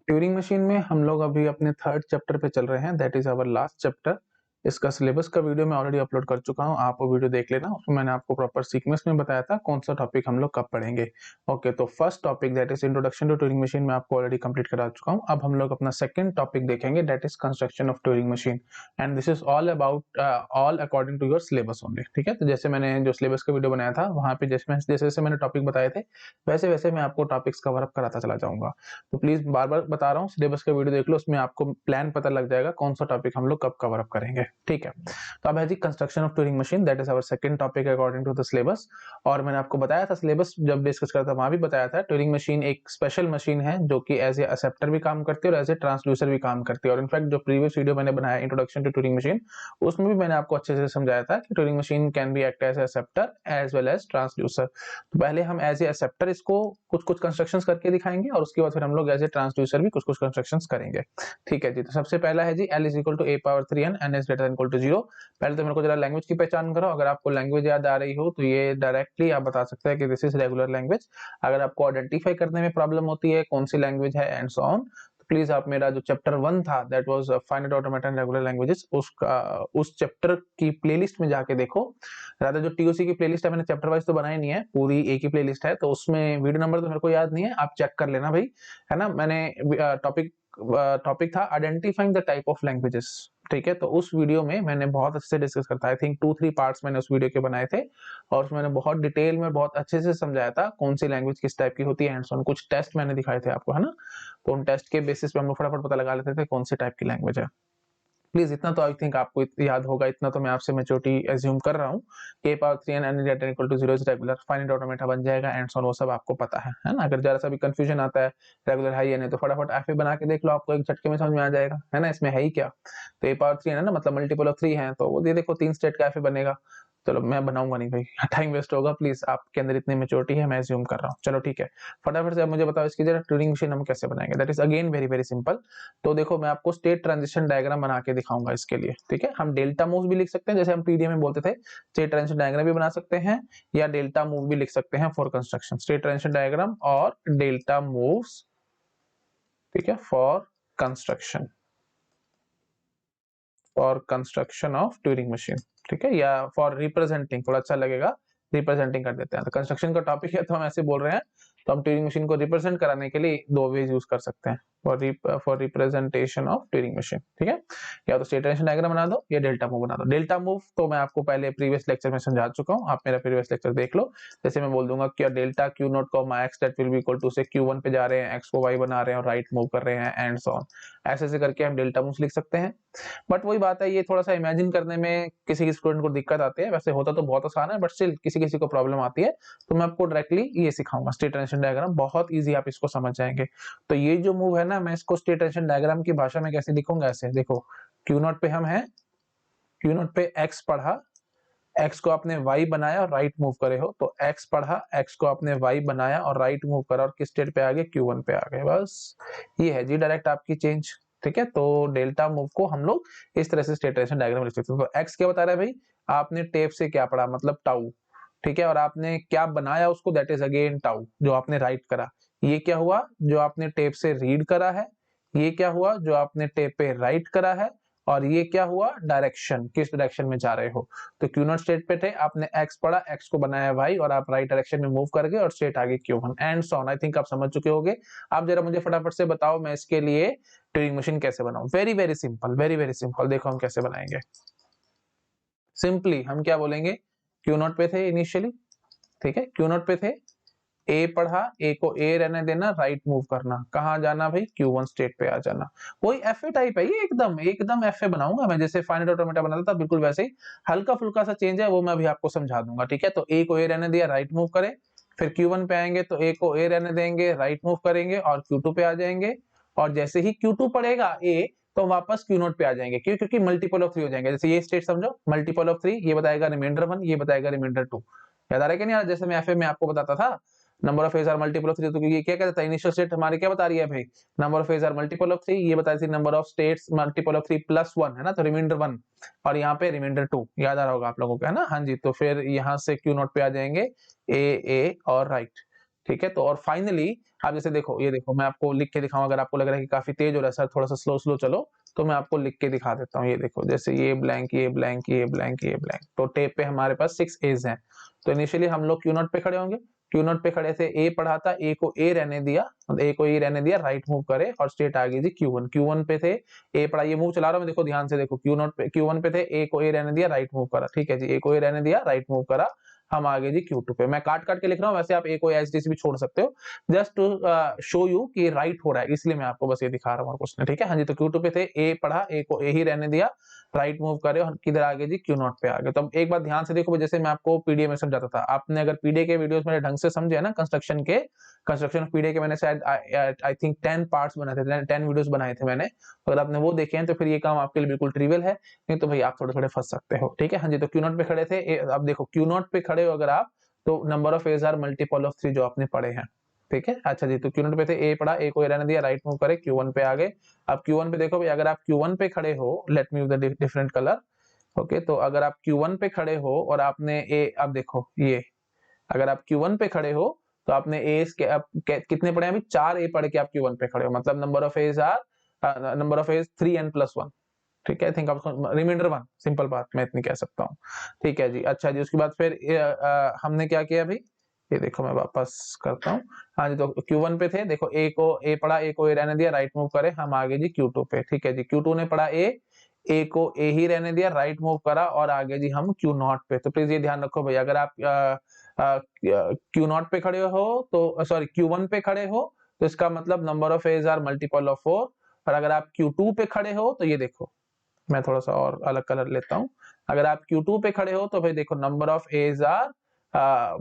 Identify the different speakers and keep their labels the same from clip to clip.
Speaker 1: Turing machine में हम लोग अभी अपने थर्ड चैप्टर पे चल रहे हैं, that is our last chapter. इसका सिलेबस का वीडियो मैं ऑलरेडी अपलोड कर चुका हूँ, आप वो वीडियो देख लेना। उसमें मैंने आपको प्रॉपर सीक्वेंस में बताया था कौन सा टॉपिक हम लोग कब पढ़ेंगे। ओके, तो first topic that is introduction to Turing machine में आपको ऑलरेडी कंप्लीट करा चुका हूँ। अब हम लोग अपना सेकंड टॉपिक देखेंगे, that is construction of Turing machine, and this is all about all according to your syllabus only. ठीक है, तो जैसे मैंने जो सिलेबस का वीडियो बनाया था वहाँ पे जैसे जैसे मैंने टॉपिक बताए थे वैसे वैसे मैं आपको टॉपिक्स कवर अप कराता चला जाऊंगा। तो प्लीज बार बार बता रहा हूँ, सिलेबस का वीडियो देख लो, उसमें आपको प्लान पता लग जाएगा कौन सा टॉपिक हम लोग कब कवर अप करेंगे। ठीक है, तो अब है जी construction of Turing machine, that is our second topic according to the syllabus. और मैंने आपको बताया था सिलेबस जब डिस्कस करा था वहां भी बताया था, ट्यूरिंग मशीन एक स्पेशल मशीन है जो कि एज ए एक्सेप्टर भी काम करती है और एज ए ट्रांसड्यूसर भी काम करती है। और इनफैक्ट जो प्रीवियस वीडियो मैंने बनाया इंट्रोडक्शन टू ट्यूरिंग मशीन, उसमें भी मैंने आपको अच्छे से समझाया था कि Turing machine can be act as acceptor as well as transducer. तो पहले हम एज ए एक्सेप्टर इसको कुछ कुछ कंस्ट्रक्शंस करके दिखाएंगे और उसके बाद फिर हम लोग एज ए ट्रांसड्यूसर भी कुछ कुछ कंस्ट्रक्शंस करेंगे। ठीक है जी, तो सबसे पहला है जी L is equal to a power 3 n is greater than equal to 0। पहले तो मेरे को जरा लैंग्वेज की पहचान करो। अगर आपको लैंग्वेज याद आ रही हो तो ये डायरेक्टली आप बता सकते हैं कि दिस इज रेगुलर लैंग्वेज। अगर आपको आइडेंटिफाई करने में प्रॉब्लम होती है कौन सी लैंग्वेज है एंड सो ऑन, प्लीज आप मेरा जो चैप्टर 1 था that was finite automata and regular languages, उसका उस चैप्टर की प्लेलिस्ट में जाके देखो। रादर जो टीओसी की प्लेलिस्ट है, मैंने चैप्टर वाइज तो बनाई नहीं है, पूरी एक ही प्लेलिस्ट है, तो उसमें वीडियो नंबर तो मेरे को याद नहीं है, आप चेक कर लेना भाई, है ना। मैंने टॉपिक था identifying the type of languages. ठीक है, तो उस वीडियो में मैंने बहुत अच्छे से डिस्कस करता, आई थिंक 2-3 पार्ट्स मैंने उस वीडियो के बनाए थे और उसमें मैंने बहुत डिटेल में बहुत अच्छे से समझाया था कौन सी लैंग्वेज किस टाइप की होती है एंड सो ऑन। कुछ टेस्ट मैंने दिखाए थे आपको, है ना। तो उन टेस्ट के बेसिस पे हम लोग फटाफट पता लगा लेते थे कौन सी टाइप की लैंग्वेज है। प्लीज इतना तो आई थिंक आपको याद होगा, इतना तो मैं आपसे मेच्योरिटी एज्यूम कर रहा हूँ। k power 3 n n equal to 0 is regular, finite automata बन जाएगा एंड सो ऑन, वो सब आपको पता है ना। अगर जरा सा भी कंफ्यूजन आता है रेगुलर है या नहीं तो फटाफट एफ बना के देख लो, आपको एक झटके में समझ में आ जाएगा, है ना। इसमें है ही क्या, तो a पावर 3 है ना, मतलब मल्टीपल ऑफ 3 है, तो वो ये देखो 3 स्टेट का एफ बनेगा। चलो मैं बनाऊंगा नहीं भाई, टाइम वेस्ट होगा, प्लीज आपके अंदर इतनी मेच्योरिटी है, मैं एज्यूम कर रहा हूँ। चलो ठीक है, फटाफट से अब मुझे बताओ इसकी जरा ट्यूरिंग मशीन हम कैसे बनाएंगे, that is again very very simple. तो देखो मैं आपको स्टेट ट्रांजिशन डायग्राम बना के दिखाऊंगा इसके लिए। ठीक है, हम डेल्टा मूव भी लिख सकते हैं, जैसे हम पीडीएफ में बोलते थे, स्टेट ट्रांजिशन डायग्राम भी बना सकते हैं या डेल्टा मूव भी लिख सकते हैं for construction, state transition diagram और डेल्टा मूव्स। ठीक है, for construction of Turing machine. ठीक है, या फॉर रिप्रेजेंटिंग, थोड़ा अच्छा लगेगा, रिप्रेजेंटिंग कर देते हैं। तो कंस्ट्रक्शन का टॉपिक है तो हम ऐसे बोल रहे हैं, तो हम ट्यूरिंग मशीन को रिप्रेजेंट कराने के लिए दो वेज यूज कर सकते हैं for representation of Turing machine. ठीक है, या तो स्टेट ट्रांजिशन डायग्राम बना दो या डेल्टा मूव बना दो। डेल्टा मूव तो मैं आपको पहले प्रीवियस लेक्चर में समझा चुका हूँ, आप मेरा प्रीवियस लेक्चर देख लो। जैसे मैं बोल दूंगा कि delta Q naught comma x that will be equal to से Q1 पे जा रहे हैं, एक्स को वाई बना रहे हैं और राइट मूव कर रहे हैं एंड सो ऑन, ऐसे ऐसे करके हम डेल्टा मूव लिख सकते हैं। बट वही बात है, ये थोड़ा सा इमेजिन करने में किसी किसी स्टूडेंट को दिक्कत आती है, वैसे होता तो बहुत आसान है बट स्टिल किसी किसी को प्रॉब्लम आती है, तो मैं आपको डायरेक्टली ये सिखाऊंगा स्टेट ट्रांजिशन डायग्राम, बहुत इजी, आप इसको समझ जाएंगे। तो ये जो मूव है ना, मैं इसको स्टेट ट्रांजिशन डायग्राम की भाषा में कैसे लिखूंगा, ऐसे देखो, क्यू नॉट पे हम हैं, क्यू नॉट पे एक्स पढ़ा, एक्स को आपने वाई बनाया और राइट मूव करे हो, तो एक्स पढ़ा, एक्स को आपने वाई बनाया और राइट मूव करा और किस स्टेट पे आ गए, Q1 पे आ गए, बस ये है जी डायरेक्ट आपकी चेंज। ठीक है, तो डेल्टा मूव को हम लोग इस तरह से स्टेट ट्रांजिशन डायग्राम लिख सकते हैं। तो एक्स क्या बता रहा है भाई, आपने टेप से क्या पढ़ा, मतलब टाउ। ठीक है, और आपने क्या बनाया उसको, दैट इज अगेन टाउ, जो आपने राइट करा। ये क्या हुआ, जो आपने टेप से रीड करा है। ये क्या हुआ, जो आपने टेप पे राइट करा है। और ये क्या हुआ, डायरेक्शन, किस डायरेक्शन में जा रहे हो। तो क्यू नॉट स्टेट पे थे, आपने एक्स पढ़ा, एक्स को बनाया वाई और आप राइट डायरेक्शन में मूव कर गए और स्टेट आगे Q1 and so on. I think आप समझ चुके होंगे। आप जरा मुझे फटाफट से बताओ मैं इसके लिए ट्यूरिंग मशीन कैसे बनाऊं। Very very simple, very very simple, देखो हम कैसे बनाएंगे। सिंपली हम क्या बोलेंगे, क्यू नॉट पे थे इनिशियली, ठीक है, क्यू नॉट पे थे, ए पढ़ा, ए को ए रहने देना, राइट मूव करना, कहां जाना भाई, Q1 स्टेट पे आ जाना। वही एफ टाइप है ये, एकदम एकदम एफ बनाऊंगा मैं, जैसे फाइनाइट ऑटोमेटा बनाता था बिल्कुल वैसे ही, हल्का फुल्का सा चेंज है वो मैं अभी आपको समझा दूंगा। ठीक है, तो ए को ए रहने दिया, राइट मूव करे, फिर Q1 पे आएंगे तो ए को ए रहने देंगे, राइट मूव करेंगे और Q2 पे आ जाएंगे, और जैसे ही Q2 पड़ेगा ए, तो वापस Q नोट पे आ जाएंगे, क्यों, क्योंकि मल्टीपल ऑफ 3 हो जाएंगे। जैसे ये स्टेट समझो, मल्टीपल ऑफ 3, ये बताएगा रिमाइंडर 1, ये बताएगा रिमाइंडर 2। याद आ रहा है कि नहीं यार, जैसे मैं एफ में आपको बताता था number of phase are multiple of 3, तो ये क्या कहता था, इनिशियल स्टेट हमारी क्या बता रही है भाई, number of phase are multiple of 3, ये बता रही थी number of states multiple of 3 plus 1, है ना, तो रिमाइंडर 1 और यहाँ पे रिमाइंडर 2, याद आ रहा होगा आप लोगों को, है ना। हाँ जी, तो फिर यहाँ से Q नोट पे आ जाएंगे ए ए और राइट। ठीक है, तो और फाइनली आप जैसे देखो, ये देखो मैं आपको लिख के दिखाऊं, अगर आपको लग रहा है कि काफी तेज हो रहा है सर, थोड़ा सा स्लो स्लो चलो, तो मैं आपको लिख के दिखा देता हूँ। ये देखो, जैसे ये ब्लैंक, ये ब्लैंक, ये ब्लैंक, ये ब्लैंक, तो टेप पे हमारे पास 6 एज हैं। तो इनिशियली हम लोग क्यू नॉट पे खड़े होंगे, क्यू नॉट पे खड़े थे, ए पढ़ा था, ए को ए रहने दिया, ए को ए रहने दिया, राइट मूव करे और स्टेट आ गई जी Q1। Q1 पे थे, ए पढ़ा, ये मूव चला रहा हूं मैं, देखो ध्यान से देखो, क्यू नॉट पे Q1 पे थे, ए को ए रहने दिया, राइट मूव करा, ठीक है जी, ए को ए रहने दिया, राइट मूव करा, हम आ गए जी Q2 पे। मैं काट काट के लिख रहा हूँ, वैसे आप ए को एच डी से भी छोड़ सकते हो, जस्ट टू शो यू कि राइट हो रहा है, इसलिए मैं आपको बस ये दिखा रहा हूँ, और कुछ नहीं, ठीक है। हाँ जी, तो Q2 पे थे, ए पढ़ा, ए को ए ही रहने दिया, राइट मूव करे और किधर आ गए जी Q0 पे आ गए। तो अब एक बार ध्यान से देखो, जैसे मैं आपको पीडीए में समझाता था, आपने अगर पीडीए के वीडियोस मेरे ढंग से समझे ना, कंस्ट्रक्शन ऑफ पीडीए के मैंने शायद आई थिंक 10 पार्ट्स बनाए थे, 10 वीडियोस बनाए थे मैंने, अगर आपने वो देखे हैं तो फिर ये काम आपके लिए बिल्कुल ट्रिवियल है, नहीं तो भाई आप थोड़े थोड़े फंस सकते हो, ठीक है। हाँ जी, तो Q0 पे खड़े थे, अब देखो Q0 पे खड़े हो अगर आप, तो number of a's are multiple of 3 जो आपने पढ़े हैं, ठीक है। अच्छा जी, तो Q0 पे थे, ए पढ़ा, ए को ए रहने दिया, राइट मूव करे, Q1 पे आ गए। अब Q1 पे देखो भाई, अगर आप Q1 पे खड़े हो, let me use the different colour, okay, तो अगर आप Q1 पे खड़े हो और आपने ए, अब देखो ये, अगर आप Q1 पे खड़े हो तो आपने ए के अब कितने पढ़े हैं अभी, 4 ए पढ़ के आप Q1 पे खड़े हो, मतलब नंबर ऑफ एज 3n+1, ठीक है। आई थिंक आपको रिमाइंडर 1, सिंपल बात मैं इतनी कह सकता हूँ, ठीक है जी। अच्छा जी, उसके बाद फिर हमने क्या किया अभी, ये देखो मैं वापस करता हूँ। हाँ जी, तो Q1 पे थे, देखो ए को ए पढ़ा, ए को ए रहने दिया, राइट मूव करे, हम आगे जी Q2 पे, ठीक है जी। Q2 ने पढ़ा ए को ए ही रहने दिया, राइट मूव करा और आगे जी हम Q0 पे। तो प्लीज ये ध्यान रखो भाई, अगर आप Q0 पे खड़े हो तो सॉरी Q1 पे खड़े हो तो इसका मतलब number of a's are multiple of 4, और अगर आप Q2 पे खड़े हो तो ये देखो, मैं थोड़ा सा और अलग कलर लेता हूं, अगर आप Q2 पे खड़े हो तो भाई देखो, number of a's are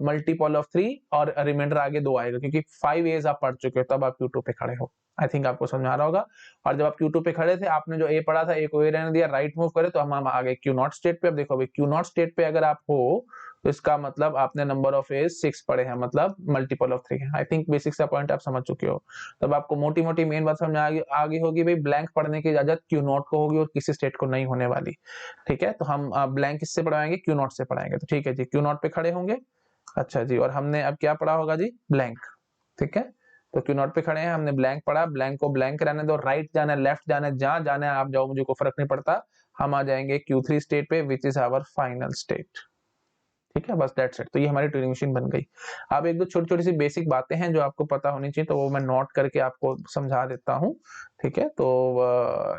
Speaker 1: multiple of 3 और रिमाइंडर आगे 2 आएगा, क्योंकि 5 एज आप पढ़ चुके हो, तब आप Q2 पे खड़े हो। आई थिंक आपको समझ में आ रहा होगा। और जब आप Q2 पे खड़े थे, आपने जो ए पढ़ा था, ए को ए रहने दिया, राइट मूव करे, तो हम आ गए Q0 स्टेट पे। अब देखो भाई, Q0 स्टेट पे अगर आप हो तो इसका मतलब आपने नंबर ऑफ एज 6 पढ़े हैं, मतलब मल्टीपल ऑफ 3 है। आई थिंक बेसिक सा पॉइंट आप समझ चुके हो। तब आपको मोटी मोटी मेन बात समझ में आ गई होगी भाई, ब्लैंक पढ़ने की इजाजत Q0 को होगी और किसी स्टेट को नहीं होने वाली, ठीक है। तो हम ब्लैंक किससे पढ़ाएंगे, Q0 से पढ़ाएंगे, तो ठीक है जी, Q0 पे खड़े होंगे। अच्छा जी, और हमने अब क्या पढ़ा होगा जी, ब्लैंक, ठीक है। तो Q0 पे खड़े हैं, हमने ब्लैंक पढ़ा, ब्लैंक को ब्लैंक रहने दो, राइट जाना है, लेफ्ट जाना है, जहां जाना है आप जाओ, मुझे कोई फर्क नहीं पड़ता। हम आ जाएंगे Q3 स्टेट पे, which is our final state, ठीक है, बस दैट्स इट। तो ये हमारी ट्यूरिंग मशीन बन गई। अब एक दो छोटी छोटी सी बेसिक बातें हैं जो आपको पता होनी चाहिए, तो वो मैं नोट करके आपको समझा देता हूँ, ठीक है। तो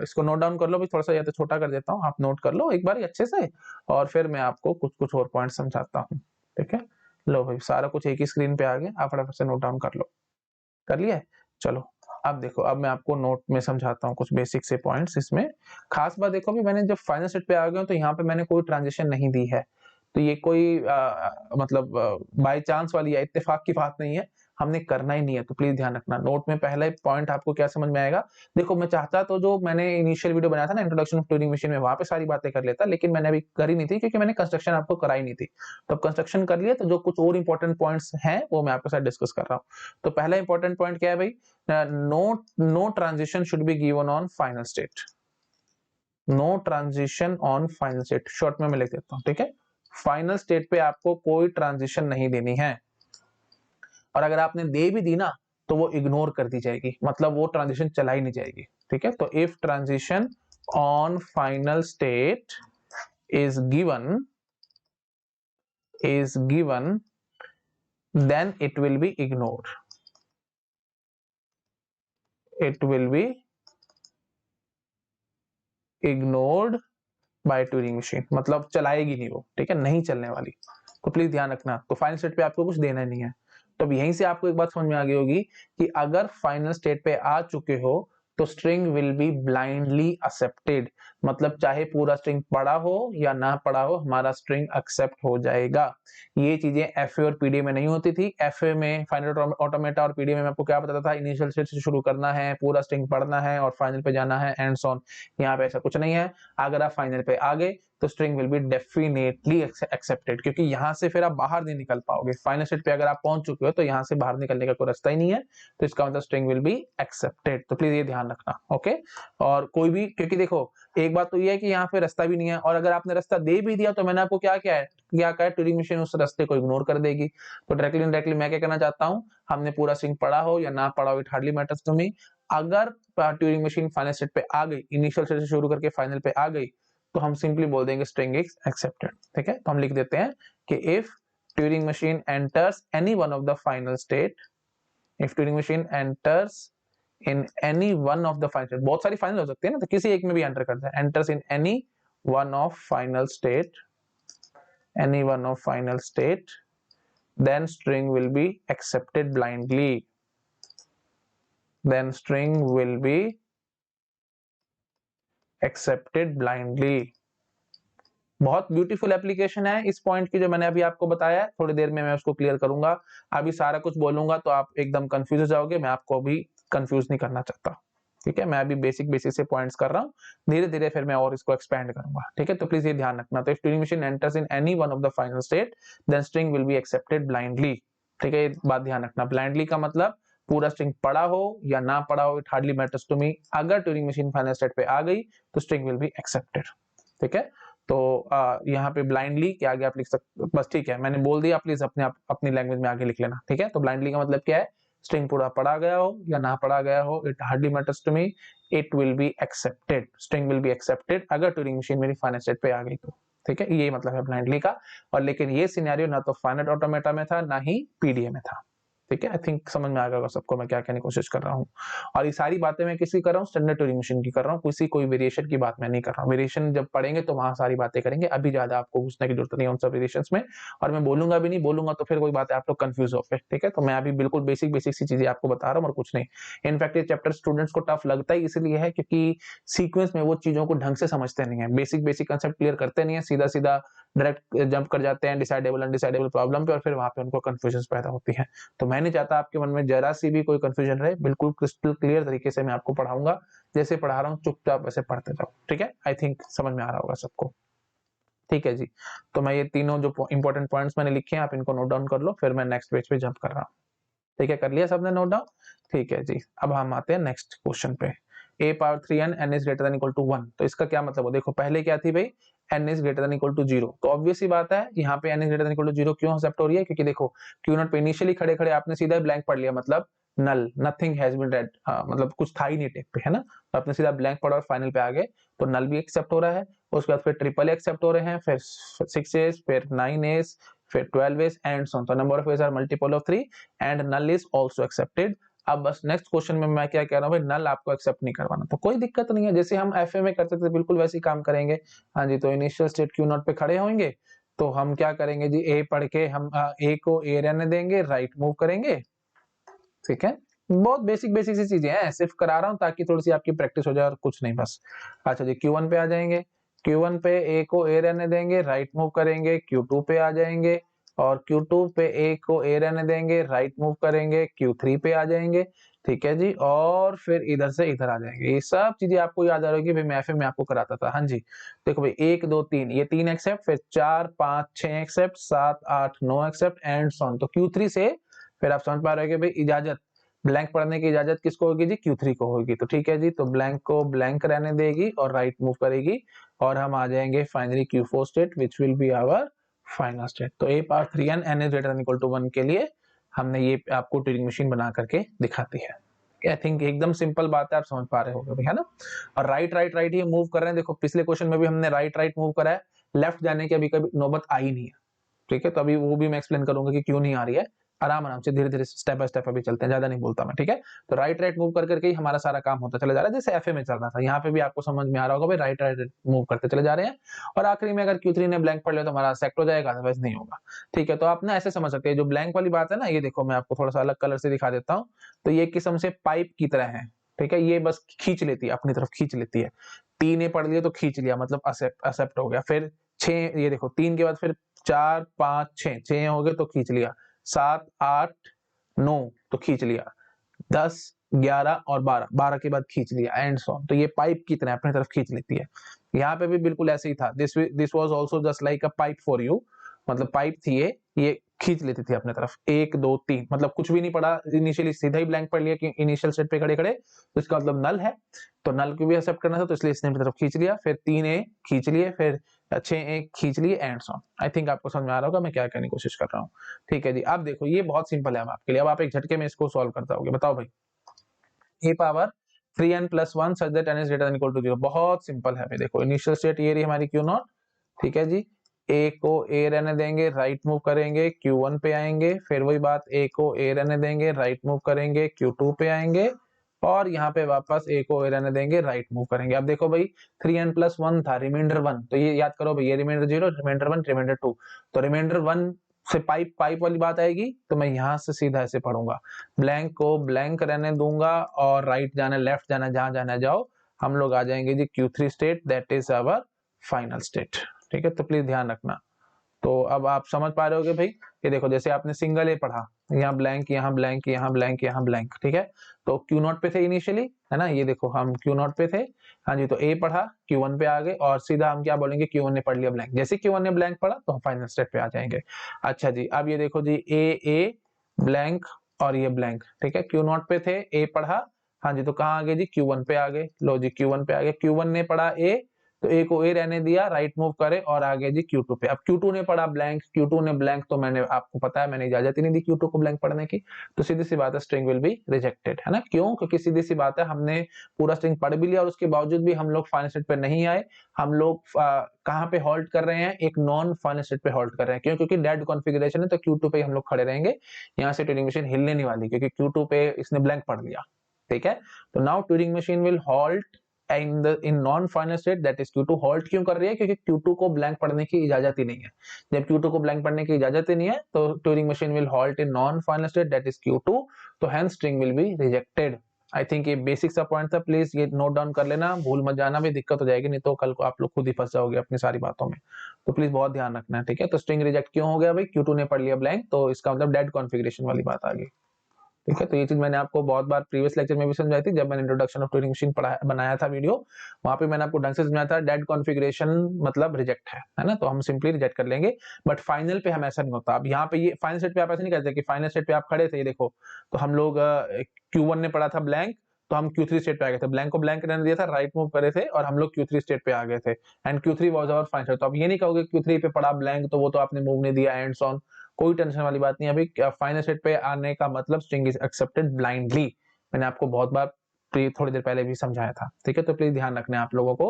Speaker 1: इसको नोट डाउन कर लो भी, थोड़ा सा या तो छोटा कर देता हूँ, आप नोट कर लो एक बार अच्छे से, और फिर मैं आपको कुछ कुछ और पॉइंट समझाता हूँ, ठीक है। लो भाई, सारा कुछ एक ही स्क्रीन पे आ गया, आप फटाफट से नोट डाउन कर लो। कर लिया है? चलो, अब देखो, अब मैं आपको नोट में समझाता हूँ कुछ बेसिक से पॉइंट्स। इसमें खास बात देखो भी, मैंने जब फाइनल स्टेट पे आ गया हूं तो यहाँ पे मैंने कोई ट्रांजिशन नहीं दी है, तो ये कोई मतलब बाय चांस वाली या इत्तेफाक की बात नहीं है, हमने करना ही नहीं है, तो प्लीज ध्यान रखना। नोट में पहला पॉइंट आपको क्या समझ में आएगा, देखो मैं चाहता तो जो मैंने इनिशियल वीडियो बनाया था ना, इंट्रोडक्शन ऑफ ट्यूरिंग मशीन में, वहां पे सारी बातें कर लेता, लेकिन मैंने अभी करी नहीं थी क्योंकि मैंने कंस्ट्रक्शन आपको कराई नहीं थी। तो कंस्ट्रक्शन कर लिया, तो जो कुछ और इंपॉर्टेंट पॉइंट्स हैं वो मैं आपके साथ डिस्कस कर रहा हूँ। तो पहला इंपॉर्टेंट पॉइंट क्या है भाई, no transition should be given on final state, no transition on final state, short में मैं लिख देता हूं, ठीक है। फाइनल स्टेट पे आपको कोई ट्रांजिशन नहीं देनी है, और अगर आपने दे भी दी ना तो वो इग्नोर कर दी जाएगी, मतलब वो ट्रांजिशन चलाई नहीं जाएगी, ठीक है। तो if transition on final state is given then it will be ignored, it will be ignored by Turing machine, मतलब चलाएगी नहीं वो, ठीक है, नहीं चलने वाली। तो प्लीज ध्यान रखना, तो फाइनल स्टेट पे आपको कुछ देना नहीं है। तो अब यहीं से आपको एक बात समझ में आ गई होगी कि अगर फाइनल स्टेट पे आ चुके हो तो string will B blindly accepted, मतलब चाहे पूरा स्ट्रिंग पढ़ा हो या ना पढ़ा हो, हमारा स्ट्रिंग एक्सेप्ट हो जाएगा। ये चीजें एफए और पीडीए में नहीं होती थी। एफए में फाइनल ऑटोमेटा और पीडीए में आपको क्या बताता था, इनिशियल स्टेट से शुरू करना है, पूरा स्ट्रिंग पढ़ना है और फाइनल पे जाना है, एंड सो ऑन। यहाँ पे ऐसा कुछ नहीं है। अगर आप फाइनल पे आ गए तो string will be definitely accepted, क्योंकि यहाँ से फिर आप बाहर नहीं निकल पाओगे। फाइनल स्टेट पे अगर आप पहुंच चुके हो तो यहाँ से बाहर निकलने का कोई रास्ता ही नहीं है, तो इसका मतलब स्ट्रिंग विल बी एक्सेप्टेड। तो प्लीज ये ध्यान रखना, ओके। और कोई भी, क्योंकि देखो एक बात तो ये है कि यहाँ पे रास्ता भी नहीं है, और अगर आपने रास्ता दे भी दिया तो मैंने आपको क्या कहा है, ट्यूरिंग मशीन उस रास्ते को इग्नोर कर देगी। तो डायरेक्टली इनडायरेक्टली मैं क्या कहना चाहता हूँ, हमने पूरा स्ट्रिंग पढ़ा हो या ना पढ़ा हो, it hardly matters to me. अगर ट्यूरिंग मशीन फाइनल स्टेट पे आ गई, इनिशियल स्टेट से शुरू करके फाइनल पे आ गई, तो हम सिंपली बोल देंगे स्ट्रिंग इज एक्सेप्टेड। ठीक है, तो हम लिख देते हैं कि if Turing machine enters any one of the final state, if Turing machine enters in any one of the final state, बहुत सारी फाइनल हो सकती है ना, तो किसी एक में भी एंटर करता है, enters in any one of final state, any one of final state, then string will be accepted blindly, then string will be accepted blindly। बहुत ब्यूटीफुल एप्लीकेशन है इस पॉइंट की जो मैंने अभी आपको बताया है, थोड़ी देर में मैं उसको क्लियर करूंगा। अभी सारा कुछ बोलूंगा तो आप एकदम कंफ्यूज हो जाओगे, मैं आपको अभी कंफ्यूज नहीं करना चाहता। ठीक है, मैं अभी बेसिक से पॉइंट्स कर रहा हूँ, धीरे धीरे फिर मैं और इसको एक्सपेंड करूंगा। ठीक है, तो प्लीज ये ध्यान रखना। तो if Turing machine enters in any one of the final state, then string will be accepted blindly. ठीक है, ये बात ध्यान रखना, ब्लाइंडली का मतलब पूरा स्ट्रिंग पढ़ा हो या ना पढ़ा हो, it hardly matters to me. अगर ट्यूरिंग मशीन फाइनल स्टेट पे आ गई तो स्ट्रिंग विल बी एक्सेप्टेड। ठीक है, तो यहाँ पे ब्लाइंडली क्या आगे आप लिख सकते, बस ठीक है मैंने बोल दिया, प्लीज अपनी लैंग्वेज में आगे लिख लेना। ठीक है, तो ब्लाइंडली का मतलब क्या है, स्ट्रिंग पूरा पढ़ा गया हो या ना पढ़ा गया हो, it hardly matters to me, it will be accepted, string will be accepted अगर ट्यूरिंग मशीन मेरी फाइनल स्टेट पे आ गई तो। ठीक है, ये मतलब है ब्लाइंडली का। और लेकिन ये सिनेरियो ना तो फाइनाइट ऑटोमेटा में था, ना ही पीडीए में था। ठीक है, आई थिंक समझ में आ गया सबको मैं क्या कहने की कोशिश कर रहा हूँ। और ये सारी बातें मैं किसी कर रहा हूँ, स्टैंडर्ड ट्यूरिंग मशीन की कर रहा हूँ, किसी कोई वेरिएशन की बात मैं नहीं कर रहा हूँ। वेरिएशन जब पढ़ेंगे तो वहां सारी बातें करेंगे, अभी ज्यादा आपको घुसने की जरूरत नहीं है उन सब वेरिएशंस में, और मैं बोलूंगा भी नहीं, बोलूंगा तो फिर कोई बात है आप लोग कंफ्यूज हो। ठीक है, तो मैं अभी बिल्कुल बेसिक सी चीजें आपको बता रहा हूँ और कुछ नहीं। इनफैक्ट ये चैप्टर स्टूडेंट्स को टफ लगता है इसलिए है क्योंकि सीक्वेंस में वो चीजों को ढंग से समझते नहीं है, बेसिक कंसेप्ट क्लियर करते नहीं है, सीधा सीधा डायरेक्ट जंप कर जाते हैं डिसाइडेबल अनडिसाइडेबल प्रॉब्लम पे, और फिर वहां पे उनको कंफ्यूजन पैदा होती है। तो मैं नहीं चाहता आपके मन में जरा सी भी कोई कंफ्यूजन रहे, बिल्कुल क्रिस्टल क्लियर तरीके से मैं आपको पढ़ाऊंगा, जैसे पढ़ा रहा हूँ चुपचाप वैसे पढ़ते जाओ। ठीक है, आई थिंक समझ में आ रहा होगा सबको। ठीक है जी, तो मैं ये तीनों जो इंपॉर्टेंट पॉइंट्स मैंने लिखे हैं आप इनको नोट डाउन कर लो, फिर मैं नेक्स्ट पेज पे जंप कर रहा हूँ। ठीक है, कर लिया सबने नोट डाउन? ठीक है जी, अब हम आते हैं नेक्स्ट क्वेश्चन पे। a power 3n n is greater than equal to 1, तो इसका क्या मतलब हो, देखो पहले क्या थी भाई, n is greater than equal to 0, तो ऑब्वियस सी बात है यहाँ पे n is greater than equal to 0 क्यों एक्सेप्ट हो रही है, क्योंकि देखो क्यू नॉट पे इनिशियली खड़े खड़े आपने सीधा ब्लैंक पढ़ लिया, मतलब नल, नथिंग हैज बीन रेड, मतलब कुछ था ही नहीं टेक पे, है ना, तो आपने सीधा ब्लैंक पढ़ा और फाइनल पे आ गए, तो नल भी एक्सेप्ट हो रहा है। उसके बाद फिर ट्रिपल एक्सेप्ट हो रहे हैं, फिर 6s, फिर 9s, फिर 12s एंड सो ऑन, तो number of a's are multiple of 3 and null is also accepted. अब बस नेक्स्ट क्वेश्चन में मैं क्या कह रहा हूँ भाई, नल आपको एक्सेप्ट नहीं करवाना, तो कोई दिक्कत नहीं है, जैसे हम एफए में करते थे बिल्कुल वैसे ही काम करेंगे। हाँ जी, तो इनिशियल स्टेट क्यू नॉट पे खड़े होंगे, तो हम क्या करेंगे जी, ए पढ़ के हम ए को ए रहने देंगे, राइट मूव करेंगे। ठीक है, बहुत बेसिक सी चीजें हैं, सिर्फ करा रहा हूँ ताकि थोड़ी सी आपकी प्रैक्टिस हो जाए और कुछ नहीं बस। अच्छा जी, Q1 पे आ जाएंगे, Q1 पे ए को ए रहने देंगे, राइट मूव करेंगे, Q2 पे आ जाएंगे, और Q2 पे ए को ए रहने देंगे, राइट मूव करेंगे, Q3 पे आ जाएंगे। ठीक है जी, और फिर इधर से इधर आ जाएंगे। ये सब चीजें आपको याद आ रही होगी, मैं एफए में आपको कराता था। हाँ जी, देखो भाई 1 2 3, ये 3 एक्सेप्ट, फिर 4 5 6 accept, 7 8 9 accept and so on. तो Q3 से फिर आप समझ पा रहे हो कि भाई इजाजत, ब्लैंक पढ़ने की इजाजत किसको होगी जी, Q3 को होगी। तो ठीक है जी, तो ब्लैंक को ब्लैंक रहने देगी और राइट मूव करेगी, और हम आ जाएंगे finally Q4 state which will be our final state. तो a power 3n n is greater than equal to 1 के लिए हमने ये आपको ट्यूरिंग मशीन बना करके दिखाती है। आई थिंक एकदम सिंपल बात है, आप समझ पा रहे होगे, है ना। और राइट ही मूव कर रहे हैं, देखो पिछले क्वेश्चन में भी हमने राइट मूव करा है, लेफ्ट जाने की अभी कभी नौबत आई नहीं है। ठीक है, तो अभी वो भी मैं एक्सप्लेन करूंगा कि क्यों नहीं आ रही है, आराम से धीरे धीरे स्टेप बाय स्टेप अभी चलते हैं, ज्यादा नहीं बोलता मैं। ठीक है, तो राइट मूव कर करके ही हमारा सारा काम होता चला जा रहा है, जैसे एफए में चल रहा था, यहाँ पे भी आपको समझ में आ रहा होगा भाई, राइट मूव करते चले जा रहे हैं, और आखिरी में अगर Q3 ने ब्लैंक पढ़ लिया तो हमारा सेक्ट हो जाएगा, अदरवाइज नहीं होगा। ठीक है, तो आप ना ऐसे समझ सकते हैं, जो ब्लैंक वाली बात है ना, ये देखो मैं आपको थोड़ा सा अलग कलर से दिखा देता हूँ, तो ये किस्म से पाइप की तरह है। ठीक है, ये बस खींच लेती है अपनी तरफ, खींच लेती है, 3 पढ़ लिया तो खींच लिया, मतलब एक्सेप्ट हो गया। फिर 6, ये देखो 3 के बाद फिर 4 5 6 हो गए तो खींच लिया, 7 8 9 तो खींच लिया, 10 11 और 12, 12 के बाद खींच लिया एंड सो ऑन। तो ये पाइप की तरह अपनी तरफ खींच लेती है। यहाँ पे भी बिल्कुल ऐसे ही था, this was also just like a pipe for you, मतलब पाइप थी ये खींच लेती थी अपने तरफ 1 2 3, मतलब कुछ भी नहीं पड़ा इनिशियली, सीधा ही ब्लैंक पढ़ लिया कि इनिशियल स्टेट पे खड़े खड़े, तो इसका मतलब नल है, तो नल को भी एक्सेप्ट करना था, तो इसलिए इसने अपनी तरफ खींच लिया, फिर 3A खींच लिए, फिर 6A खींच लिए and so on. I think आपको समझ में आ रहा होगा मैं क्या कहने की कोशिश कर रहा हूँ। ठीक है जी, अब देखो ये बहुत सिंपल है अब आपके लिए, अब आप एक झटके में इसको सॉल्व करते होगे। बताओ भाई, a power 3n plus 1 such that n is greater than equal to 0। बहुत सिंपल है भाई, देखो इनिशियल स्टेट ये रही हमारी Q0, ठीक है जी, a को a रहने देंगे, राइट मूव करेंगे, Q1 पे आएंगे, फिर वही बात a को a रहने देंगे, राइट मूव करेंगे, Q2 पे आएंगे, और यहाँ पे वापस a को a रहने देंगे, राइट मूव करेंगे। अब देखो भाई 3n plus 1 था, रिमाइंडर 1, तो ये याद करो भाई, ये रिमाइंडर 0, रिमाइंडर 1, रिमाइंडर 2, तो रिमाइंडर 1 से पाइप पाइप वाली बात आएगी, तो मैं यहाँ से सीधा ऐसे पढ़ूंगा, ब्लैंक को ब्लैंक रहने दूंगा, और राइट जाना लेफ्ट जाना जहां जाना जाओ, हम लोग आ जाएंगे जी Q3 state, that is our final state. ठीक है, तो प्लीज ध्यान रखना। तो अब आप समझ पा रहे होगे भाई, ये देखो जैसे आपने सिंगल ए पढ़ा, यहाँ ब्लैंक, यहाँ ब्लैंक, यहाँ ब्लैंक, यहाँ ब्लैंक, ठीक है, तो Q0 पे थे इनिशियली, है ना, ये देखो हम Q0 पे थे, हाँ जी, तो ए पढ़ा, Q1 पे आ गए, और सीधा हम क्या बोलेंगे, Q1 ने पढ़ लिया ब्लैंक, जैसे Q1 ने ब्लैंक पढ़ा तो हम फाइनल स्टेट पे आ जाएंगे। अच्छा जी, अब ये देखो जी ए ब्लैंक और ये ब्लैंक, ठीक है, Q0 पे थे, ए पढ़ा, हाँ जी, तो कहाँ आ गए जी, Q1 पे आ गए, लो जी Q1 पे आ गए, Q1 ने पढ़ा ए, तो ए को ए रहने दिया, राइट मूव करे और आ गए जी Q2 पे। अब Q2 ने पढ़ा ब्लैंक, Q2 ने ब्लैंक, तो मैंने आपको पता है मैंने इजाजत ही नहीं दी Q2 को ब्लैंक पढ़ने की, तो सीधी सी बात है स्ट्रिंग विल बी रिजेक्टेड, है ना, क्यों, क्योंकि सीधी सी बात है हमने पूरा स्ट्रिंग पढ़ भी लिया और उसके बावजूद भी हम लोग फाइनल स्टेट पे नहीं आए, हम लोग कहाँ पे हॉल्ट कर रहे हैं, एक नॉन फाइनल स्टेट पे हॉल्ट कर रहे हैं, क्यों, क्योंकि डेड कॉन्फ़िगरेशन है, तो Q2 पे हम लोग खड़े रहेंगे, यहाँ से ट्यूरिंग मशीन हिलने नहीं वाली, क्योंकि Q2 पे इसने ब्लैंक पढ़ लिया। ठीक है, तो now Turing machine will halt in non final state, that is Q2 halt क्यों कर रही है, क्योंकि Q2 को ब्लैंक पढ़ने की इजाजत ही नहीं है। जब Q2 को ब्लैंक पढ़ने की इजाजत ही नहीं है, तो Turing machine will halt in non final state, that is Q2, तो hence string will be rejected। I think ये बेसिक सा पॉइंट था, प्लीज ये नोट डाउन कर लेना, भूल मत जाना, भी दिक्कत हो जाएगी, नहीं तो कल को आप लोग खुद ही फंस जाओगे अपनी सारी बातों में, तो प्लीज बहुत ध्यान रखना है। ठीक है, तो स्ट्रिंग रिजेक्ट क्यों हो गया भाई, Q2 ने पढ़ लिया ब्लैंक, तो इसका मतलब डेड कॉन्फ़िगरेशन वाली बात आ गई। ठीक है, तो ये चीज मैंने आपको बहुत बार प्रीवियस लेक्चर में भी समझाई थी, जब मैंने इंट्रोडक्शन ऑफ ट्यूरिंग मशीन बनाया था वीडियो, वहां पे मैंने आपको ढंग से समझाया था डेड कॉन्फ़िगरेशन मतलब रिजेक्ट है ना, तो हम सिंपली रिजेक्ट कर लेंगे, बट फाइनल पे हम ऐसा नहीं होता। अब यहाँ पे ये फाइनल स्टेट पे आप ऐसा नहीं करते कि फाइनल स्टेट पे आप खड़े थे, ये देखो, तो हम लोग Q1 ने पढ़ा था ब्लैंक, तो हम Q3 स्टेट पे आ गए थे, ब्लैंक को ब्लैंक रहने दिया था, राइट मूव करे थे, और हम लोग Q3 स्टेट पे आ गए थे, and Q3 was our final. तो अब ये नहीं कहोगे Q3 पे पढ़ा ब्लैंक तो वो तो आपने मूव नहीं दिया एंड सो ऑन, कोई टेंशन वाली बात नहीं है अभी। फाइनल स्टेट पे आने का मतलब स्ट्रिंग इज एक्सेप्टेड ब्लाइंडली, मैंने आपको बहुत बार थोड़ी देर पहले भी समझाया था। ठीक है, तो प्लीज ध्यान रखना है आप लोगों को।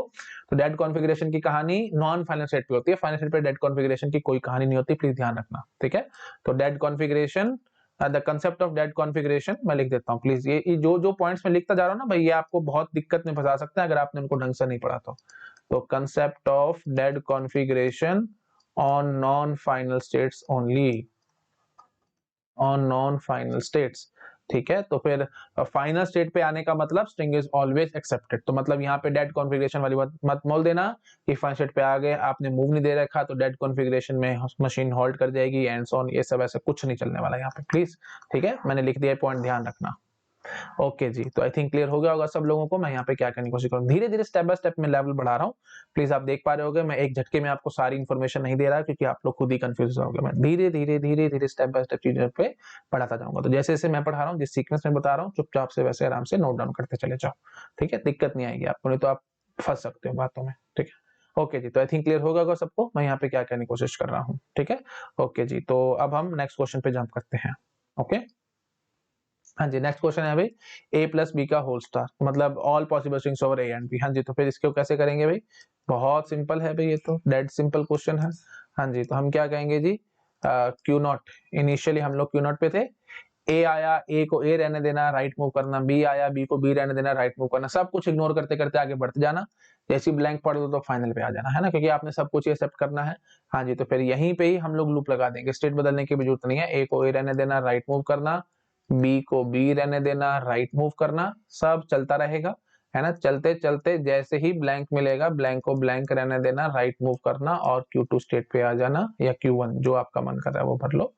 Speaker 1: तो डेड कॉन्फ़िगरेशन की कहानी नॉन फाइनल स्टेट पे होती है, फाइनल स्टेट पे डेड कॉन्फ़िगरेशन की कोई कहानी नहीं होती, प्लीज ध्यान रखना। ठीक है, तो dead configuration, the concept of dead configuration मैं लिख देता हूँ प्लीज, ये जो जो पॉइंट्स मैं लिखता जा रहा हूँ ना भाई, ये आपको बहुत दिक्कत में फंसा सकते हैं अगर आपने उनको ढंग से नहीं पढ़ा तो concept of dead configuration on non-final states only, on non-final states। ठीक है, तो फिर फाइनल स्टेट पे आने का मतलब स्ट्रिंग इज ऑलवेज एक्सेप्टेड, तो मतलब यहाँ पे डेड कॉन्फ़िगरेशन वाली बात मत बोल देना कि फाइनल स्टेट पे आ गए आपने मूव नहीं दे रखा तो डेड कॉन्फ़िगरेशन में मशीन होल्ड कर जाएगी एंड सो ऑन, ये सब ऐसा कुछ नहीं चलने वाला यहाँ पे प्लीज। ठीक है, मैंने लिख दिया पॉइंट, ध्यान रखना। ओके जी, तो आई थिंक क्लियर हो गया होगा सब लोगों को। मैं यहाँ पे क्या करने की कोशिश करूँ, धीरे धीरे स्टेप बाय स्टेप में लेवल बढ़ा रहा हूँ, प्लीज आप देख पा रहे होगे, मैं एक झटके में आपको सारी इन्फॉर्मेशन नहीं दे रहा क्योंकि आप लोग खुद ही कंफ्यूज होगे। मैं धीरे धीरे स्टेप बाय स्टेप चीजों पे बढ़ाता जाऊंगा, तो जैसे जैसे मैं पढ़ा रहा हूँ, जिस सीक्वेंस में बता रहा हूँ, चुपचाप से वैसे आराम से नोट डाउन करते चले जाओ। ठीक है, दिक्कत नहीं आएगी आपको, नहीं तो आप फंस सकते हो बातों में। ठीक है, ओके जी, तो आई थिंक क्लियर होगा होगा सबको मैं यहाँ पे क्या करने की कोशिश कर रहा हूँ। ठीक है, ओके जी, तो अब हम नेक्स्ट क्वेश्चन पे जंप करते हैं। ओके, हाँ जी, नेक्स्ट क्वेश्चन है भाई a प्लस बी का होल स्टार, मतलब all possible strings over a and b। हाँ जी, तो फिर इसको कैसे करेंगे भाई, बहुत सिंपल है भाई, ये तो डेड सिंपल क्वेश्चन है। हाँ जी, तो हम क्या कहेंगे जी, Q0, इनिशियली हम लोग Q0 पे थे, a आया, a को a रहने देना, राइट मूव करना, b आया, b को b रहने देना, राइट मूव करना, सब कुछ इग्नोर करते करते आगे बढ़ते जाना, जैसे ब्लैंक पढ़ लो तो फाइनल पे आ जाना, है ना, क्योंकि आपने सब कुछ एक्सेप्ट करना है। हाँ जी, तो फिर यहीं पे ही हम लोग लूप लगा देंगे, स्टेट बदलने की भी जरूरत नहीं है, a को a रहने देना, राइट मूव करना, बी को बी रहने देना, राइट मूव करना, सब चलता रहेगा, है ना, चलते चलते जैसे ही ब्लैंक मिलेगा, ब्लैंक को ब्लैंक रहने देना, राइट मूव करना और Q2 स्टेट पे आ जाना, या Q1 जो आपका मन कर रहा है वो भर लो,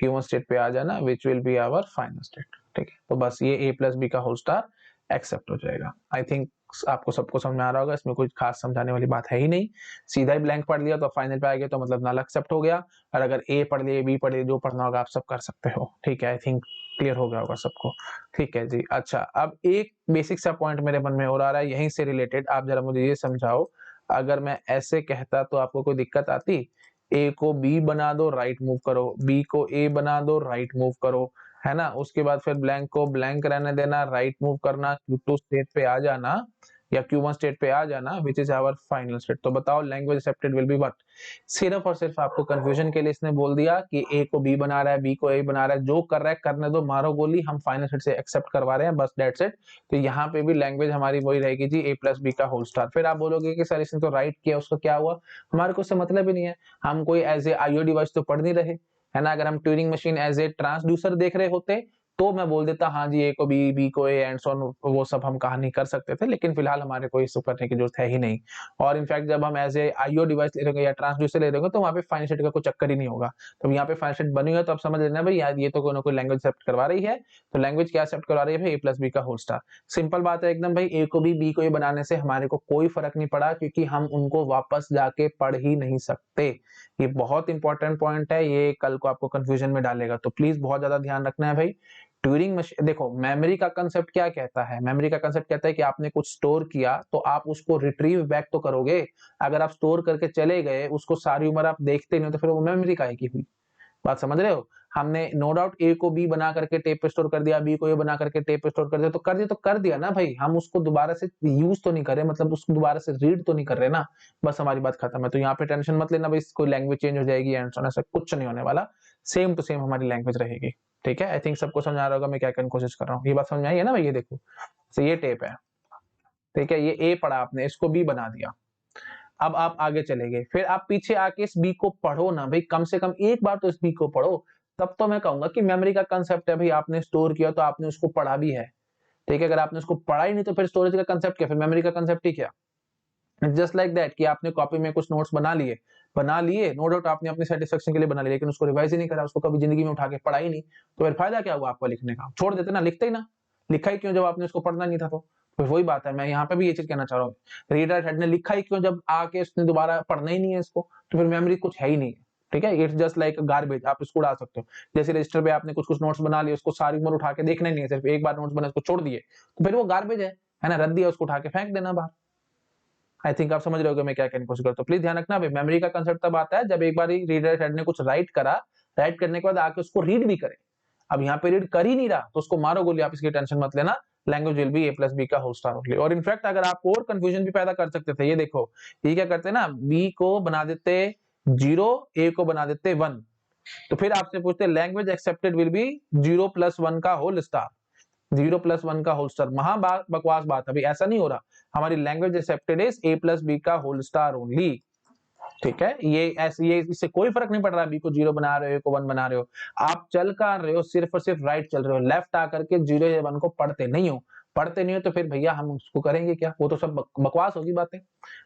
Speaker 1: Q1 स्टेट पे आ जाना, which will be our final state. ठीक है, तो बस ये a प्लस बी का होल स्टार एक्सेप्ट हो जाएगा। आई थिंक आपको सबको समझ में आ रहा होगा, इसमें कोई खास समझाने वाली बात है ही नहीं। सीधा ही ब्लैंक पढ़ लिया तो फाइनल पे आ गया तो मतलब नल एक्सेप्ट हो गया, और अगर ए पढ़ लिए बी पढ़ लिए जो पढ़ना होगा आप सब कर सकते हो। ठीक है, आई थिंक क्लियर हो गया होगा सबको। ठीक है जी। अच्छा, अब एक बेसिक सा पॉइंट मेरे मन में और आ रहा है यहीं से रिलेटेड, आप जरा मुझे ये समझाओ, अगर मैं ऐसे कहता तो आपको कोई दिक्कत आती? ए को बी बना दो, राइट मूव करो, बी को ए बना दो, राइट मूव करो, है ना? उसके बाद फिर ब्लैंक को ब्लैंक रहने देना, राइट मूव करना, Q2 स्टेट पे आ जाना या Q1 स्टेट पे आ जाना, which is our final state. तो बताओ language accepted will be what? सिर्फ और सिर्फ आपको कंफ्यूजन के लिए इसने बोल दिया कि ए को बी बना रहा है, बी को ए बना रहा है, जो कर रहा है करने दो, मारो गोली, हम फाइनल स्टेट से एक्सेप्ट करवा रहे हैं, बस दैट्स इट। तो यहाँ पे भी लैंग्वेज हमारी वही रहेगी जी, ए प्लस बी का होल स्टार। फिर आप बोलोगे कि सर इसने तो राइट किया, उसका क्या हुआ? हमारे को उससे मतलब ही नहीं है, हम कोई एज ए आईओ डिवाइस तो पढ़ नहीं रहे, है ना? अगर हम Turing machine as a transducer देख रहे होते तो मैं बोल देता हाँ जी, ए को बी, बी को ए एंड सो ऑन, वो सब हम कहानी कर सकते थे, लेकिन फिलहाल हमारे को इसको करने की जरूरत है ही नहीं। और इनफैक्ट जब हम एज ए आईओ डिवाइस ले रहे या ट्रांसड्यूसर ले रहे होंगे तो वहाँ पे फाइनल स्टेट का कोई चक्कर ही नहीं होगा। तो यहाँ पे फाइनल स्टेट बनी हुई है, तो आप समझ लेना भाई यार ये तो कोई ना कोई लैंग्वेज एक्सेप्ट करवा रही है। तो लैंग्वेज क्या एक्सेप्ट करवा रही है भाई? ए प्लस बी का होल स्टार। सिंपल बात है एकदम भाई, ए को भी बी को ए बनाने से हमारे को कोई फर्क नहीं पड़ा, क्योंकि हम उनको वापस जाके पढ़ ही नहीं सकते। ये बहुत इंपॉर्टेंट पॉइंट है, ये कल को आपको कंफ्यूजन में डालेगा, तो प्लीज बहुत ज्यादा ध्यान रखना है भाई। ट्यूरिंग मशीन देखो, मेमोरी का कंसेप्ट क्या कहता है? मेमोरी का कंसेप्ट कहता है कि आपने कुछ स्टोर किया तो आप उसको रिट्रीव बैक तो करोगे। अगर आप स्टोर करके चले गए, उसको सारी उम्र आप देखते नहीं हो, तो फिर वो मेमोरी काहे की हुई? बात समझ रहे हो? हमने नो डाउट ए को बी बना करके टेप पे स्टोर कर दिया, बी को ए बना करके टेप पे स्टोर कर दिया, तो कर दिया ना भाई, हम उसको दोबारा से यूज तो नहीं कर रहे, मतलब उसको दोबारा से रीड तो नहीं कर रहे ना, बस हमारी बात खत्म है। तो यहाँ पे टेंशन मत लेना भाई कोई लैंग्वेज चेंज हो जाएगी एंड सो ऑन, ऐसा कुछ नहीं होने वाला, सेम टू सेम हमारी लैंग्वेज रहेगी। ठीक है, आई थिंक सबको समझ आ रहा होगा मैं क्या कहने की कोशिश कर रहा हूँ। ये बात समझ में आई है ना भाई? ये देखो, तो ये टेप है, ठीक है, ये ए पढ़ा आपने, इसको बी बना दिया, अब आप आगे चले गए, फिर आप पीछे आके इस बी को पढ़ो ना भाई, कम से कम एक बार तो इस बी को पढ़ो, तब तो मैं कहूंगा कि मेमोरी का कंसेप्ट है भाई, आपने स्टोर किया तो आपने उसको पढ़ा भी है। ठीक है, अगर आपने उसको पढ़ा ही नहीं तो फिर स्टोरेज का कंसेप्ट क्या, फिर मेमोरी का कंसेप्ट ही क्या? जस्ट लाइक दैट कि आपने कॉपी में कुछ नोट्स बना लिए, नो डाउट आपने अपने सेटिस्फेक्शन के लिए बना लिए, लेकिन उसको रिवाइज ही नहीं करा, उसको कभी जिंदगी में उठा के पढ़ा ही नहीं, तो फिर फायदा क्या हुआ आपका लिखने का? छोड़ देते ना, लिखते ही ना, लिखा ही क्यों जब आपने उसको पढ़ना नहीं था? तो फिर वही बात है, मैं यहाँ पे भी ये चीज कहना चाह रहा हूँ, रीडर हेड ने लिखा ही क्यों जब आके उसने दोबारा पढ़ना ही नहीं है इसको, तो फिर मेमोरी कुछ है ही नहीं। ठीक है, इट्स जस्ट लाइक गार्बेज, आप इसको उड़ा सकते हो। जैसे रजिस्टर पे आपने कुछ कुछ नोट्स बना लिए, उसको सारी उम्र उठा के देखना ही नहीं है, सिर्फ एक बार नोट्स बना उसको छोड़ दिए, तो फिर वो गार्बेज है ना, रख दिया उसको उठा के फेंक देना बाहर। आई थिंक आप समझ रहे हो मैं क्या कहने की कोशिश करता हूँ। प्लीज ध्यान रखना, मेमोरी का कंसेप्ट तब आता है जब एक बार रीडर हेड ने कुछ राइट करा, राइट करने के बाद आके उसको रीड भी करे। अब यहाँ पे रीड कर ही नहीं रहा तो उसको मारो गोली, आप इसकी टेंशन मत लेना, language will be a plus b का होल स्टार ओनली। और इनफैक्ट अगर आप और कंफ्यूजन भी पैदा कर सकते थे, ये देखो, ये क्या करते ना, बी को बना देते 0, ए को बना देते 1, तो फिर आपसे पूछते लैंग्वेज एक्सेप्टेड विल बी 0 + 1 का होल स्टार, 0 + 1 का होल स्टार। महा बकवास बात, अभी ऐसा नहीं हो रहा, हमारी language accepted is a plus b का होल स्टार ओनली। ठीक है, ये ऐसे, ये इससे कोई फर्क नहीं पड़ रहा, बी को 0 बना रहे हो, ए को 1 बना रहे हो, आप चल कर रहे हो, सिर्फ और सिर्फ राइट चल रहे हो, लेफ्ट आकर के 0 या 1 को पढ़ते नहीं हो। पढ़ते नहीं हो तो फिर भैया हम उसको करेंगे क्या? वो तो सब बकवास होगी बातें,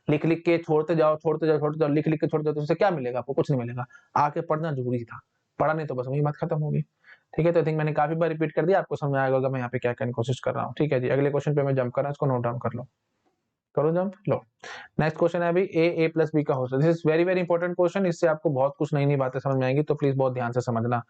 Speaker 1: लिख लिख के छोड़ते जाओ, छोड़ते जाओ, छोड़ते जाओ, लिख लिख के छोड़ते जाओ, तो उससे क्या मिलेगा आपको? कुछ नहीं मिलेगा। आके पढ़ना जरूरी था, पढ़ा नहीं तो बस वही बात खत्म होगी। ठीक है, तो आई थिंक मैंने काफी बार रिपीट कर दिया, आपको समझ आएगा होगा मैं यहाँ पे क्या कहने की कोशिश कर रहा हूँ। ठीक है जी, अगले क्वेश्चन पे मैं जंप कर रहा हूँ, इसको नोट डाउन कर लो, करो जंप लो। नेक्स्ट क्वेश्चन है अभी ए प्लस बी का whole star. This is very very important question, इससे आपको बहुत कुछ नई नई बातें समझ में आएंगी, तो प्लीज बहुत ध्यान से समझना।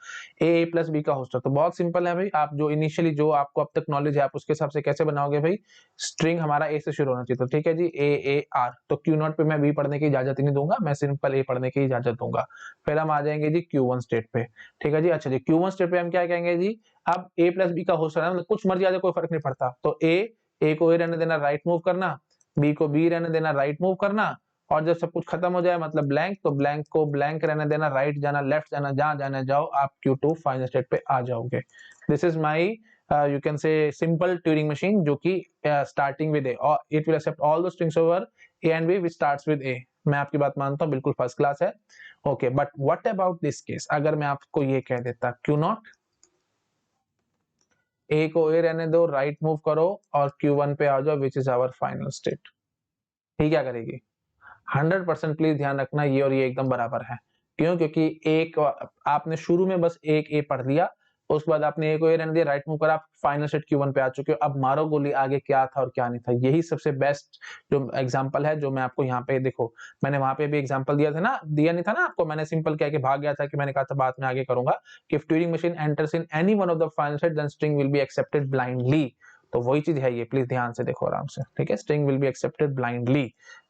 Speaker 1: ए प्लस बी का होल स्टार तो बहुत सिंपल है भाई, आप जो इनिशियली जो आपको अब तक नॉलेज है आप उसके हिसाब से कैसे बनाओगे भाई? स्ट्रिंग हमारा ए से शुरू होना चाहिए, तो ठीक है जी, ए आर, तो क्यू नॉट पे मैं बी पढ़ने की इजाजत ही नहीं दूंगा, मैं सिंपल ए पढ़ने की इजाजत दूंगा। फिर हम आ जाएंगे जी Q1 स्टेट पे। ठीक है जी, अच्छा जी, Q1 स्टेट पे हम क्या कहेंगे जी, अब ए प्लस बी का होल स्टार है, मतलब कुछ मर्जी आ जाए कोई फर्क नहीं पड़ता, तो ए को ए रहने देना, राइट मूव करना, बी को बी रहने देना, राइट मूव करना, और जब सब कुछ खत्म हो जाए मतलब ब्लैंक, तो ब्लैंक को ब्लैंक रहने देना, राइट जाना, लेफ्ट जाना, जहां जाना जाओ, आप Q2 फाइनल स्टेट पे आ जाओगे। This is my you can say simple Turing machine, जो कि स्टार्टिंग विद ए, और it will accept all the strings over a and b which starts with a. मैं आपकी बात मानता हूँ, बिल्कुल फर्स्ट क्लास है। Okay, but what about this case, अगर मैं आपको ये कह देता Q0, ए को ए रहने दो, राइट मूव करो और Q1 पे आ जाओ, which is our final state, ये क्या करेगी? 100% प्लीज ध्यान रखना, ये और ये एकदम बराबर है। क्यों? क्योंकि एक आपने शुरू में बस एक ए पढ़ लिया, उसके बाद आपने ए को ए रहने दिया, राइट मूव करा, आप फाइनल स्टेट Q1 पे आ चुके हो। अब मारो गोली आगे क्या था और क्या नहीं था, यही सबसे बेस्ट जो एग्जांपल है जो मैं आपको यहाँ पे देखो, मैंने वहां पे भी एग्जांपल दिया था ना, दिया नहीं था ना आपको, मैंने सिंपल क्या कि भाग गया था कि मैंने कहा था बाद में आगे करूंगा कि if Turing machine enters in any one of the final state then string will be accepted blindly. तो वही चीज है ये, प्लीज ध्यान से देखो आराम से, ठीक है। String will be accepted blindly,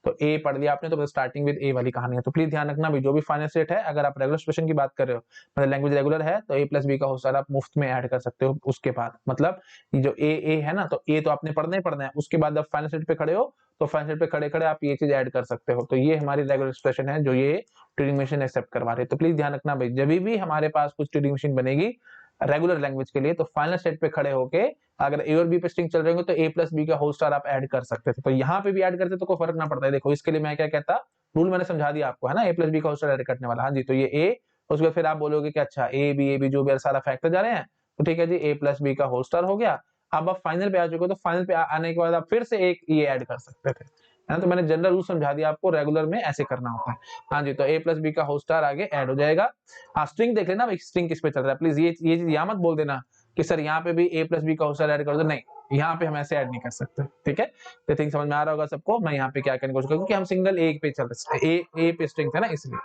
Speaker 1: तो ए पढ़ लिया आपने, तो स्टार्टिंग विद ए वाली कहानी है। तो प्लीज ध्यान रखना भाई, जो भी फाइनल स्टेट है, अगर आप रेगुलर एक्सप्रेशन की बात कर रहे हो, मतलब लैंग्वेज रेगुलर है, तो ए प्लस बी का होल स्टार आप मुफ्त में ऐड कर सकते हो उसके बाद। मतलब जो ए है ना, तो ए तो आपने पढ़ना ही पढ़ना है, उसके बाद आप फाइनल स्टेट पे खड़े हो तो फाइनल स्टेट पे खड़े खड़े आप ये चीज ऐड कर सकते हो। तो ये हमारी रेगुलर एक्सप्रेशन है जो ये ट्यूरिंग मशीन एक्सेप्ट करवा रही है। तो प्लीज ध्यान रखना भाई, जब भी हमारे पास कुछ ट्यूरिंग मशीन बनेगी रेगुलर लैंग्वेज के लिए, तो फाइनल स्टेट पे खड़े होके अगर ए और बी पे स्ट्रिंग चल रहे होंगे तो ए प्लस बी का होल स्टार आप ऐड कर सकते थे। तो यहाँ पे भी ऐड करते तो कोई फर्क ना पड़ता है। देखो इसके लिए मैं क्या कहता, रूल मैंने समझा दिया आपको, है ना, ए प्लस बी का होल स्टार ऐड करने वाला। हाँ जी, तो ये ए, उसके बाद फिर आप बोलोगे कि अच्छा ए बी जो भी सारा फैक्टर जा रहे हैं, तो ठीक है जी, ए प्लस बी का होल स्टार हो गया। अब आप फाइनल पे आ चुके हो, तो फाइनल पे आने के बाद आप फिर से एक ये ऐड कर सकते थे, है ना। तो मैंने जनरल रूल समझा दिया आपको, रेगुलर में ऐसे करना होता है। हाँ जी, तो ए प्लस बी का होल स्टार आगे ऐड हो जाएगा। हाँ, स्ट्रिंग देख लेना भाई, स्ट्रिंग किस पे चल रहा है, प्लीज ये चीज यहाँ मत बोल देना कि सर यहाँ पे भी ए प्लस बी का होल स्टार ऐड कर दो, नहीं, यहाँ पे हम ऐसे ऐड नहीं कर सकते, ठीक है। तो थिंक समझ में आ रहा होगा सबको, मैं यहाँ पे क्या करने की कोशिश करूँ, क्योंकि हम सिंगल ए पे चल रहे, ए पे स्ट्रिंग था ना, इसलिए,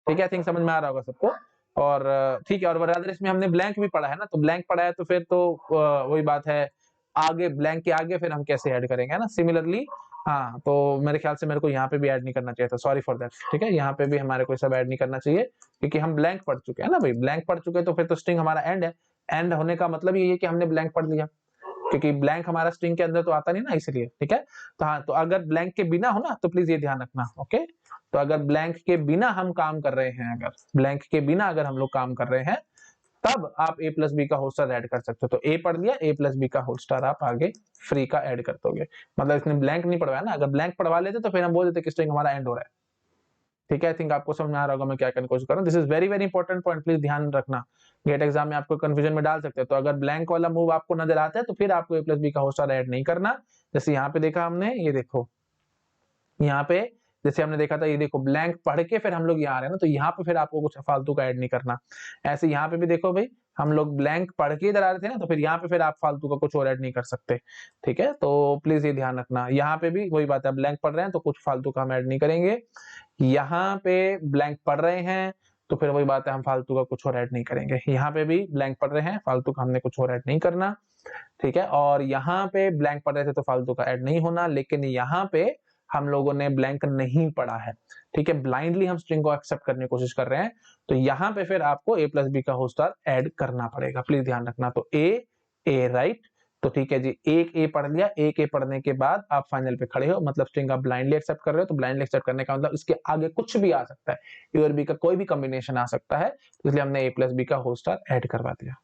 Speaker 1: ठीक है। थिंक समझ में आ रहा होगा सबको। और ठीक है, और बराबर इसमें हमने ब्लैंक भी पढ़ा है ना, तो ब्लैंक पढ़ा है तो फिर तो वही बात है, आगे ब्लैंक के आगे फिर हम कैसे ऐड करेंगे, है ना, सिमिलरली। हाँ, तो मेरे ख्याल से मेरे को यहाँ पे भी ऐड नहीं करना चाहिए था, सॉरी फॉर दैट, ठीक है। यहाँ पे भी हमारे को सब ऐड नहीं करना चाहिए, क्योंकि हम ब्लैंक पढ़ चुके हैं ना भाई, ब्लैंक पढ़ चुके तो फिर तो स्ट्रिंग हमारा एंड है। एंड होने का मतलब ये है कि हमने ब्लैंक पढ़ लिया, क्योंकि ब्लैंक हमारा स्ट्रिंग के अंदर तो आता नहीं ना, इसलिए, ठीक है। तो हाँ, तो अगर ब्लैंक के बिना हो ना, तो प्लीज ये ध्यान रखना, ओके। तो अगर ब्लैंक के बिना हम काम कर रहे हैं, अगर ब्लैंक के बिना अगर हम लोग काम कर रहे हैं, तब आप ए प्लस बी का होल स्टार ऐड कर सकते हो। तो ए पढ़ लिया, ए प्लस बी का होल स्टार आप आगे फ्री का ऐड कर दोगे। मतलब इसने ब्लैंक नहीं पढ़वाया ना, अगर ब्लैंक पढ़वा लेते तो फिर हम बोल देते कि स्ट्रिंग हमारा एंड हो रहा है, ठीक है। आई थिंक आपको समझ में आ रहा होगा मैं क्या करने की कोशिश कर रहा हूँ। This is very very important point, please ध्यान रखना, गेट एग्जाम में आपको कंफ्यूजन में डाल सकते हैं। तो अगर ब्लैंक वाला मूव आपको नजर आता है, तो फिर आपको ए प्लस बी का होल स्टार ऐड नहीं करना। जैसे यहाँ पे देखा हमने, ये देखो यहाँ पे जैसे हमने देखा था, ये देखो ब्लैंक पढ़ के फिर हम लोग यहाँ आ रहे हैं ना, तो यहाँ पे फिर आपको कुछ फालतू का ऐड नहीं करना। ऐसे यहाँ पे भी देखो भाई, हम लोग ब्लैंक पढ़ के इधर आ रहे थे ना, तो फिर यहाँ पे फिर आप फालतू का कुछ और ऐड नहीं कर सकते, ठीक है। तो प्लीज ये ध्यान रखना, यहाँ पे भी वही बात है, ब्लैंक पढ़ रहे हैं तो कुछ फालतू का हम ऐड नहीं करेंगे। यहाँ पे ब्लैंक पढ़ रहे हैं तो फिर वही बात है, हम फालतू का कुछ और ऐड नहीं करेंगे। यहाँ पे भी ब्लैंक पढ़ रहे हैं, फालतू का हमने कुछ और ऐड नहीं करना, ठीक है। और यहाँ पे ब्लैंक पढ़ रहे थे तो फालतू का ऐड नहीं होना, लेकिन यहाँ पे हम लोगों ने ब्लैंक नहीं पढ़ा है, ठीक है, ब्लाइंडली हम स्ट्रिंग को एक्सेप्ट करने की कोशिश कर रहे हैं, तो यहाँ पे फिर आपको ए प्लस बी का होल स्टार ऐड करना पड़ेगा, प्लीज ध्यान रखना। तो ए राइट, तो ठीक है जी, एक ए पढ़ लिया, एक ए पढ़ने के बाद आप फाइनल पे खड़े हो, मतलब स्ट्रिंग आप ब्लाइंडली एक्सेप्ट कर रहे हो। तो ब्लाइंडली एक्सेप्ट करने का मतलब इसके आगे कुछ भी आ सकता है, ए और बी का कोई भी कॉम्बिनेशन आ सकता है, इसलिए हमने ए प्लस बी का होल स्टार ऐड करवा दिया,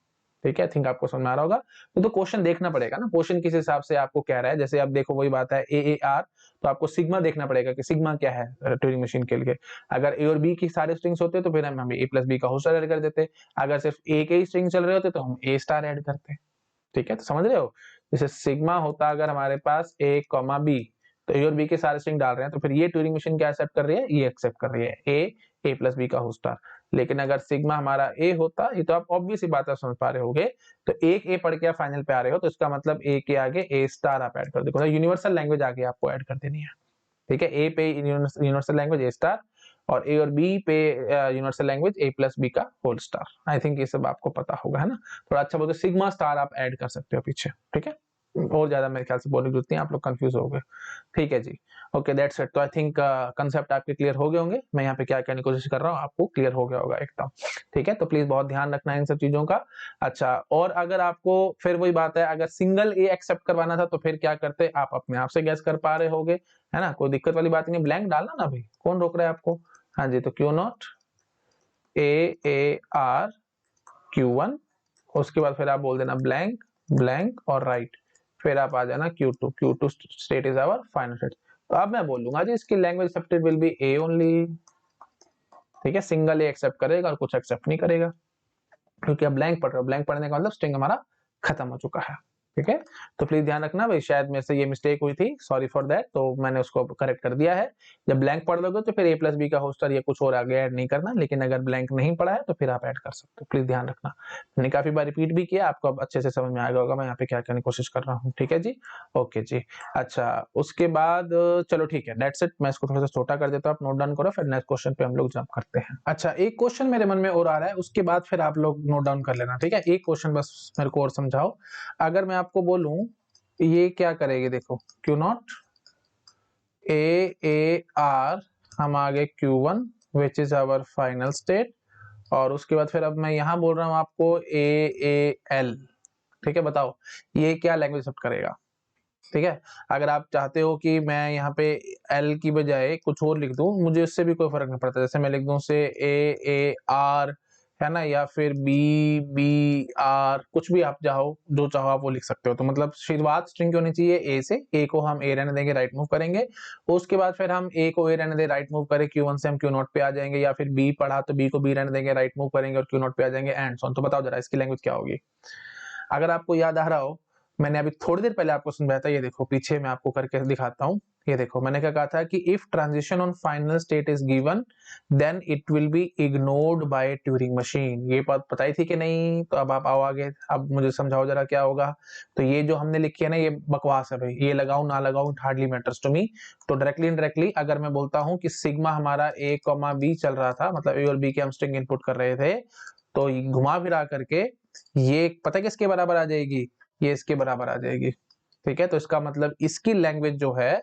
Speaker 1: ठीक है। थिंक आपको समझ में आ रहा होगा। तो क्वेश्चन देखना पड़ेगा ना, क्वेश्चन किस हिसाब से आपको कह रहा है। जैसे आप देखो वही बात है, ए आर, तो आपको सिग्मा देखना पड़ेगा कि सिग्मा क्या है ट्यूरिंग मशीन के लिए। अगर ए और बी की सारे स्ट्रिंग्स होते तो फिर हम ए प्लस बी का होल स्टार ऐड कर देते। अगर सिर्फ ए के ही स्ट्रिंग चल रहे होते तो हम ए स्टार ऐड करते, ठीक है। तो समझ रहे हो, जैसे सिग्मा होता अगर हमारे पास ए कॉमा बी, तो ए और बी के सारे स्ट्रिंग डाल रहे हैं, तो फिर ये ट्यूरिंग मशीन क्या एक्सेप्ट कर रही है, ये एक्सेप्ट कर रही है ए प्लस बी का होल स्टार। लेकिन अगर सिग्मा हमारा ए होता, ये तो आप ऑब्वियस ही बात समझ पा रहे होगे, तो एक ए पढ़ के आप फाइनल पे आ रहे हो, तो इसका मतलब ए के आगे ए स्टार आप ऐड कर देखो, यूनिवर्सल लैंग्वेज आगे आपको ऐड कर देनी है, ठीक है। ए पे यूनिवर्सल लैंग्वेज ए स्टार, और ए और बी पे यूनिवर्सल लैंग्वेज ए प्लस बी का होल स्टार। आई थिंक ये सब आपको पता होगा, है ना। थोड़ा अच्छा बोलते सिग्मा स्टार आप ऐड कर सकते हो पीछे, ठीक है। और ज्यादा मेरे ख्याल से बोलने की जरूरत नहीं, आप लोग कंफ्यूज हो गए, ठीक है जी। Okay, that's it. तो आई थिंक कंसेप्ट आपके क्लियर हो गए होंगे, मैं यहाँ पे क्या कहने की कोशिश कर रहा हूँ आपको क्लियर हो गया होगा एकदम, ठीक है। तो प्लीज बहुत ध्यान रखना इन सब चीजों का। अच्छा, और अगर आपको फिर वही बात है, अगर सिंगल ए एक्सेप्ट करवाना था तो फिर क्या करते, आप अपने आप से गैस कर पा रहे होगे, है ना, कोई दिक्कत वाली बात नहीं, ब्लैंक डालना ना भाई, कौन रोक रहा है आपको। हाँ जी, तो Q not A R Q1, उसके बाद फिर आप बोल देना ब्लैंक ब्लैंक और राइट, फिर आप आ जाना Q2 state is our final state. तो अब मैं बोलूंगा जी इसकी language accepted will be a only, ठीक है, सिंगल ए एक्सेप्ट करेगा और कुछ एक्सेप्ट नहीं करेगा, क्योंकि अब ब्लैंक पढ़ रहे हो, ब्लैंक पढ़ने का मतलब स्ट्रिंग हमारा खत्म हो चुका है, ठीक है, तो प्लीज ध्यान रखना भाई, शायद मेरे से ये मिस्टेक हुई थी, सॉरी फॉर दैट, तो मैंने उसको करेक्ट कर दिया है। जब ब्लैंक पढ़ लोगे तो फिर a प्लस बी का होल स्टार या कुछ और आगे ऐड नहीं करना, लेकिन अगर ब्लैंक नहीं पढ़ा है तो फिर आप ऐड कर सकते हो, प्लीज ध्यान रखना। मैंने काफी बार रिपीट भी किया, आपको अब अच्छे से समझ में आ गया होगा मैं यहाँ पे क्या करने की कोशिश कर रहा हूँ। ठीक है जी, ओके जी। अच्छा, उसके बाद चलो ठीक है, दैट्स इट। मैं इसको थोड़ा सा छोटा कर देता हूँ, आप नोट डाउन करो, फिर नेक्स्ट क्वेश्चन पे हम लोग जंप करते हैं। अच्छा, एक क्वेश्चन मेरे मन में और आ रहा है, उसके बाद फिर आप लोग नोट डाउन कर लेना, ठीक है। एक क्वेश्चन बस मेरे को और समझाओ। अगर मैं आपको बोलूं ये क्या करेगी, देखो क्यू नॉट ए आर, हम आगे Q1 which is our final state, और उसके बाद फिर अब मैं यहां बोल रहा हूं आपको ए एल। ठीक है, बताओ ये क्या लैंग्वेज एक्सेप्ट करेगा। ठीक है, अगर आप चाहते हो कि मैं यहाँ पे एल की बजाय कुछ और लिख दूं, मुझे उससे भी कोई फर्क नहीं पड़ता। जैसे मैं लिख दूं से ए आर, है ना, या फिर बी बी आर, कुछ भी आप चाहो, जो चाहो आप वो लिख सकते हो। तो मतलब शुरुआत स्ट्रिंग की होनी चाहिए ए से, ए को हम ए रहने देंगे, राइट मूव करेंगे। उसके बाद फिर हम ए को ए रहने दें, राइट मूव करें, Q1 से हम Q0 पे आ जाएंगे, या फिर बी पढ़ा तो बी को बी रहने देंगे, राइट मूव करेंगे और Q0 पे आ जाएंगे, एंड सो ऑन। तो बताओ जरा इसकी लैंग्वेज क्या होगी। अगर आपको याद आ रहा हो, मैंने अभी थोड़ी देर पहले आपको समझाया था, ये देखो पीछे मैं आपको करके दिखाता हूँ। ये देखो मैंने क्या कहा था कि if transition on final state is given then it will be ignored by Turing machine. ये बात बताई थी कि नहीं। तो अब आप आओ आगे, अब मुझे समझाओ जरा क्या होगा। तो ये जो हमने लिखी है ना, ये बकवास है भाई, ये लगाऊं ना लगाऊं it hardly matters to me. तो डायरेक्टली इनडायरेक्टली अगर मैं बोलता हूँ कि सिग्मा हमारा ए कॉमा बी चल रहा था, मतलब ए और बी के हम स्ट्रिंग इनपुट कर रहे थे, तो घुमा फिरा करके ये पता है किसके बराबर आ जाएगी, ये इसके बराबर आ जाएगी। ठीक है, तो इसका मतलब इसकी लैंग्वेज जो है,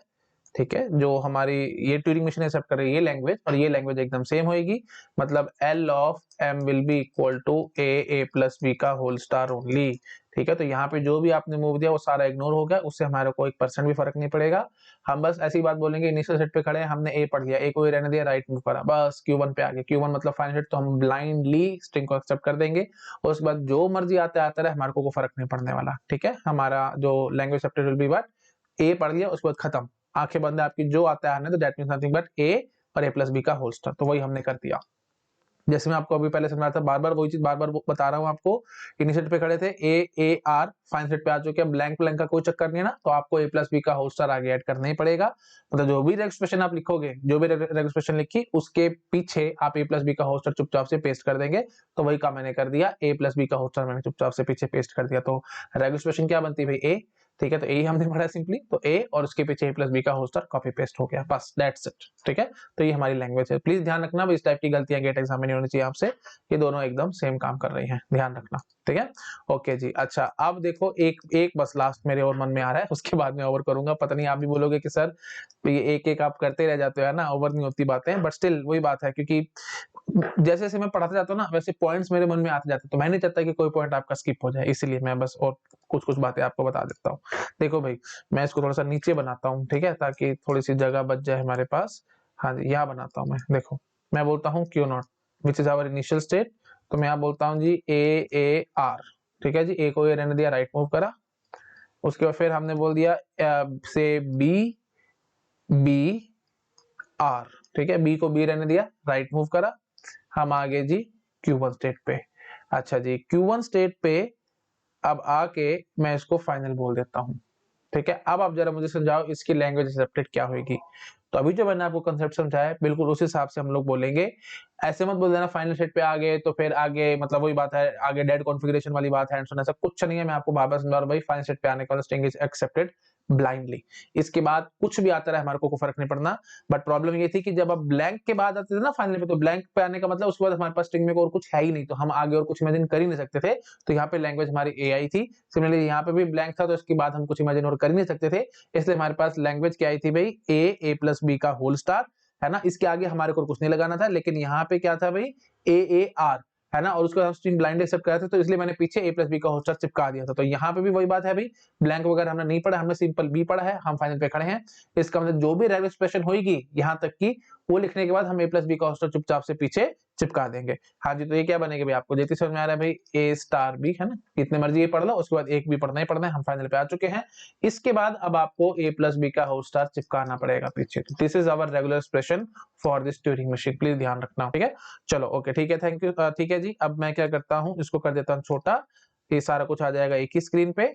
Speaker 1: ठीक है, जो हमारी ये ट्यूरिंग मशीन एक्सेप्ट कर रही है ये लैंग्वेज, और ये लैंग्वेज एकदम सेम होगी। मतलब L of M will be equal to a plus b का होल स्टार ओनली। ठीक है, तो यहाँ पे जो भी आपने मूव दिया वो सारा इग्नोर हो गया, उससे हमारे को 1% भी फर्क नहीं पड़ेगा। हम बस ऐसी बात बोलेंगे, इनिशियल सेट पे खड़े हैं, हमने ए पढ़ लिया, ए को ए रहने दिया, राइट मूव करा, बस Q1 पे आ गए। Q1 मतलब फाइनल सेट, तो हम ब्लाइंडली स्ट्रिंग को एक्सेप्ट कर देंगे, और उसके बाद जो मर्जी आता रहे, हमारे को फर्क नहीं पड़ने वाला। ठीक है, हमारा जो language accepted will be but a पढ़ लिया, उसके बाद खत्म, आंखें बंद है आपकी, जो आता है तो दैट मींस नथिंग बट ए और ए प्लस बी का होल स्टार। तो वही हमने कर दिया, जैसे मैं आपको अभी पहले समझाया था, बार बार वही चीज बार बार बता रहा हूँ आपको। इनिशियल पे खड़े थे, ए आर, फाइनल सेट पे आ चुके हैं, ब्लैंक ब्लैंक का कोई चक्कर नहीं है ना, तो आपको ए प्लस बी का होल स्टार आगे ऐड करना ही पड़ेगा। मतलब जो भी एक्सप्रेशन आप लिखोगे, जो भी एक्सप्रेशन लिखी, उसके पीछे आप ए प्लस बी का होल स्टार चुपचाप से पेस्ट कर देंगे। तो वही काम मैंने कर दिया, ए प्लस बी का होल स्टार मैंने चुपचाप से पीछे पेस्ट कर दिया। तो एक्सप्रेशन क्या बनती है भाई, ए। ठीक है, तो ए हमने पढ़ा सिंपली, तो ए और उसके पीछे ए प्लस बी का होल स्टार कॉपी पेस्ट हो गया, बस दैट्स इट। ठीक है, तो ये हमारी लैंग्वेज है। प्लीज ध्यान रखना इस टाइप की गलतियां गेट एग्जाम में नहीं होनी चाहिए आपसे, ये दोनों एकदम सेम काम कर रही हैं, ध्यान रखना। ठीक है, ओके जी। अच्छा, अब देखो एक एक बस लास्ट मेरे और मन में आ रहा है, उसके बाद मैं ओवर करूंगा। पता नहीं आप भी बोलोगे कि सर ये एक एक आप करते रह जाते हो, है ना, ओवर नहीं होती बातें, बट स्टिल वही बात है, क्योंकि जैसे जैसे मैं पढ़ाता जाता हूँ ना, वैसे पॉइंट्स मेरे मन में आते जाते, तो मैं नहीं चाहता कि कोई पॉइंट आपका स्किप हो जाए, इसीलिए मैं बस और कुछ कुछ बातें आपको बता देता हूँ। देखो भाई, मैं इसको थोड़ा सा नीचे बनाता हूँ, ठीक है, ताकि थोड़ी सी जगह बच जाए हमारे पास। हाँ जी, यहाँ बनाता हूँ मैं। देखो मैं बोलता हूँ Q0 which is our initial state, तो मैं यहाँ बोलता हूँ जी ए आर। ठीक है जी, ए को ए रहने दिया, राइट मूव करा। उसके बाद फिर हमने बोल दिया से बी बी आर। ठीक है, बी को बी रहने दिया, राइट मूव करा, हम आगे जी Q1 स्टेट पे। अच्छा जी, Q1 स्टेट पे अब आके मैं इसको फाइनल बोल देता हूँ। ठीक है, अब आप जरा मुझे समझाओ इसकी लैंग्वेज एक्सेप्टेड क्या होगी। तो अभी जो मैंने आपको कंसेप्ट समझाया है, बिल्कुल उस हिसाब से हम लोग बोलेंगे। ऐसे मत बोल देना फाइनल सेट पे आ गए तो फिर आगे, मतलब वही बात है, आगे डेड कॉन्फ़िगरेशन वाली बात है, ऐसा कुछ नहीं है। मैं आपको बार-बार समझा रहा हूं भाई, फाइनल सेट पे आने का स्ट्रिंग इज एक्सेप्टेड ब्लाइंडली। इसके बाद कुछ भी आता रहे, हमारे को फर्क नहीं पड़ना। बट प्रॉब्लम ये थी कि जब आप ब्लैंक के बाद आते थे ना फाइनल पे, तो ब्लैंक पे आने का मतलब उसके बाद हमारे पास स्ट्रिंग में और कुछ है ही नहीं, तो हम आगे और कुछ इमेजिन कर ही नहीं सकते थे। तो यहाँ पे लैंग्वेज हमारी ए आई थी। सिमिलरली यहाँ पे भी ब्लैंक था, तो इसके बाद हम कुछ इमेजिन और कर ही नहीं सकते थे, इसलिए हमारे पास लैंग्वेज क्या आई थी भाई, ए प्लस बी का होल स्टार, है ना। इसके आगे हमारे को कुछ नहीं लगाना था, लेकिन यहाँ पे क्या था भाई, ए आर, है ना, और उसको हम स्ट्रिंग ब्लाइंड एक्सेप्ट कराते, तो इसलिए मैंने पीछे ए प्लस बी का होल स्टार चिपका दिया था। तो यहाँ पे भी वही बात है भाई, ब्लैंक वगैरह हमने नहीं पढ़ा, हमने सिंपल बी पढ़ा है, हम फाइनल पे खड़े हैं। इसका मतलब जो भी रेगुलर एक्सप्रेशन होगी यहाँ तक की, वो लिखने के बाद हम ए प्लस बी का होल स्टार चुपचाप से पीछे चिपका देंगे। हाँ जी, तो ये क्या बनेगा भाई, आपको जैसे समझ में आ रहा है भाई, ए स्टार बी, है ना, इतने मर्जी ये पढ़ लो, उसके बाद एक भी पढ़ना ही पढ़ना है, हम फाइनल पे आ चुके हैं। इसके बाद अब आपको ए प्लस बी का होल स्टार चिपकाना पड़ेगा पीछे। तो this is our regular expression for this Turing machine, please ध्यान रखना। ठीक है, चलो ओके, ठीक है, थैंक यू। ठीक है जी, अब मैं क्या करता हूँ, इसको कर देता हूँ छोटा, ये सारा कुछ आ जाएगा एक ही स्क्रीन पे।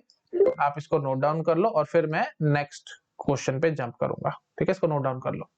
Speaker 1: आप इसको नोट डाउन कर लो और फिर मैं नेक्स्ट क्वेश्चन पे जंप करूंगा। ठीक है, इसको नोट डाउन कर लो।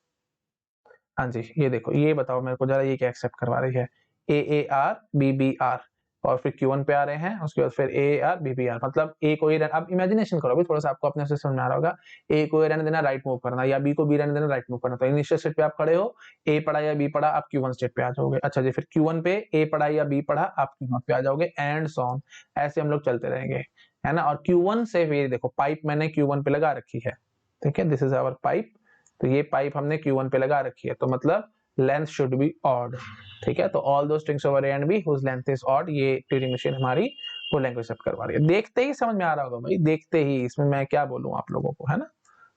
Speaker 1: हाँ जी, ये देखो, ये बताओ मेरे को जरा, ये क्या एक्सेप्ट करवा रही है? AAR BBR और फिर Q1 पे आ रहे हैं, उसके बाद फिर AAR BBR, मतलब A को A, अब इमेजिनेशन करो अभी थोड़ा सा, आपको अपने से समझ में आ रहा होगा। A को A रहने देना, राइट मूव करना, या B को B रहने देना, राइट मूव करना। तो इनिशियल स्टेट पे आप खड़े हो, A पढ़ा या B पढ़ा, आप Q1 स्टेट पे आ जाओगे। अच्छा जी, फिर Q1 पे A पढ़ा या B पढ़ा, आप Q0 पे आ जाओगे, एंड सो ऑन। ऐसे हम लोग चलते रहेंगे, है ना। और Q1 से फिर देखो, पाइप मैंने Q1 पे लगा रखी है, ठीक है, दिस इज आवर पाइप। तो ये पाइप हमने Q1 पे लगा रखी है, तो मतलब लेंथ शुड बी ऑड। ठीक है, तो ऑल दो strings over a and b whose length is odd, ये ट्यूरिंग मशीन हमारी वो लैंग्वेज एक्सेप्ट करवा रही है। देखते ही समझ में आ रहा होगा भाई, देखते ही, इसमें मैं क्या बोलूं आप लोगों को, है ना।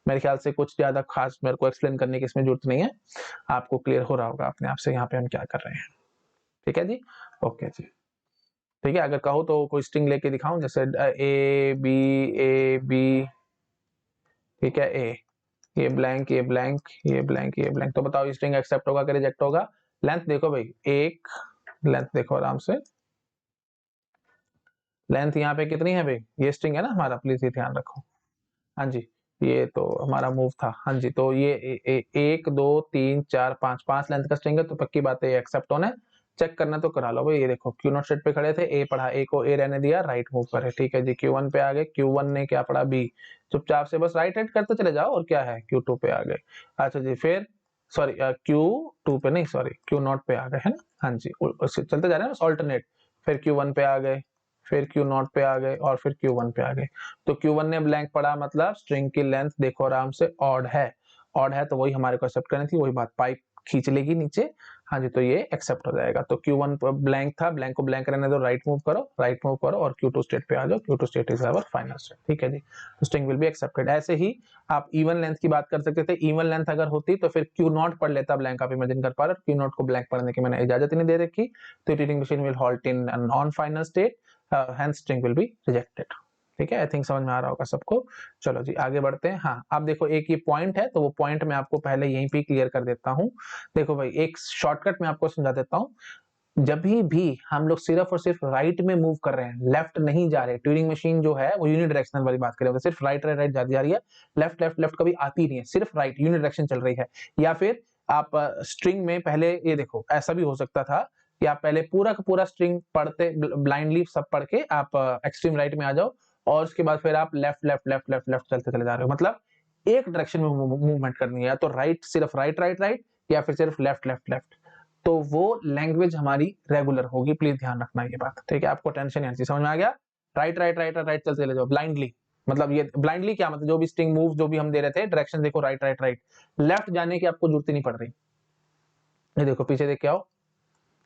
Speaker 1: मेरे ख्याल से कुछ ज्यादा खास मेरे को एक्सप्लेन करने की इसमें जरूरत नहीं है, आपको क्लियर हो रहा होगा अपने आप से यहाँ पे हम क्या कर रहे हैं। ठीक है जी, ओके जी। ठीक है, अगर कहो तो कोई स्ट्रिंग लेके दिखाऊं, जैसे A B, ठीक है, ए, ये ब्लैंक, ये ब्लैंक, ये ब्लैंक, ये ब्लैंक, तो बताओ स्ट्रिंग एक्सेप्ट होगा कि रिजेक्ट होगा? लेंथ देखो भाई, एक लेंथ देखो आराम से, लेंथ यहाँ पे कितनी है भाई? ये स्ट्रिंग है ना हमारा, प्लीज ये ध्यान रखो। हाँ जी, ये तो हमारा मूव था। हाँ जी, तो ये 1 2 3 4 5, 5 लेंथ का स्ट्रिंग है, तो पक्की बात है ये एक्सेप्ट होना है। चेक करना तो करा लो भाई। ये देखो, क्यू नॉट सेट पे खड़े थे, ए पढ़ा, ए को ए रहने दिया, राइट मूव करे। ठीक है जी, Q1 पे आ गए, Q1 ने क्या पढ़ा? बी। चुपचाप से बस राइट राइट करते चले जाओ, और क्या है, Q2 पे आ गए। अच्छा जी, फिर सॉरी, Q2 पे नहीं, सॉरी, Q0 पे आ गए, है ना। हाँ जी, चलते जा रहे हैं बस ऑल्टरनेट। फिर Q1 पे आ गए, फिर Q0 पे आ गए, और फिर Q1 पे आ गए। तो Q1 ने ब्लैंक पढ़ा, मतलब स्ट्रिंग की लेंथ देखो आराम से, ऑड है। ऑड है तो वही हमारे को एक्सेप्ट करनी थी, वही बात, पाइप खींच लेगी नीचे। हाँ जी, तो ये एक्सेप्ट हो जाएगा। तो Q1 ब्लैंक था, ब्लैंक को ब्लैंक रहने दो, राइट मूव करो, राइट मूव करो, और Q2 स्टेट पे आ जाओ। Q2 state is our final state. ठीक है जी, तो स्ट्रिंग विल बी एक्सेप्टेड। ऐसे ही आप इवन लेंथ की बात कर सकते थे। इवन लेंथ अगर होती तो फिर Q0 पढ़ लेता ब्लैंक, आप इमेजिन कर पा रहे हो, Q0 को ब्लैंक पढ़ने की मैंने इजाजत ही नहीं दे रखी, तो Turing machine will halt in non final state, hence string will be rejected. ठीक है, आई थिंक समझ में आ रहा होगा सबको। चलो जी, आगे बढ़ते हैं। हाँ, आप देखो, एक ये पॉइंट है, तो वो पॉइंट मैं आपको पहले यहीं पे क्लियर कर देता हूँ। देखो भाई, एक शॉर्टकट मैं आपको समझा देता हूँ। जब भी हम लोग सिर्फ और सिर्फ राइट में मूव कर रहे हैं, लेफ्ट नहीं जा रहे, ट्यूरिंग मशीन जो है वो यूनिडायरेक्शनल वाली बात करें, सिर्फ राइट राइट राइट जा रही है, लेफ्ट लेफ्ट लेफ्ट कभी आती नहीं है, सिर्फ राइट यूनिडायरेक्शन चल रही है। या फिर आप स्ट्रिंग में पहले, ये देखो, ऐसा भी हो सकता था कि आप पहले पूरा का पूरा स्ट्रिंग पढ़ते, ब्लाइंडली सब पढ़ के आप एक्सट्रीम राइट में आ जाओ, और उसके बाद फिर आप left left left left left चलते चले जा रहे हो। मतलब एक डायरेक्शन में मूवमेंट करनी है, या तो राइट, सिर्फ राइट राइट राइट, या फिर सिर्फ लेफ्ट लेफ्ट लेफ्ट। तो वो लैंग्वेज हमारी रेगुलर होगी, प्लीज ध्यान रखना ये बात। ठीक है, आपको टेंशन नहीं आनी, समझ में आ गया? राइट राइट राइट राइट चलते चले जाओ ब्लाइंडली। मतलब ये ब्लाइंडली क्या मतलब, जो भी स्ट्रिंग मूव जो भी हम दे रहे थे, डायरेक्शन देखो, राइट राइट राइट, लेफ्ट जाने की आपको जरूरत ही नहीं पड़ रही। ये देखो, पीछे देख के आओ,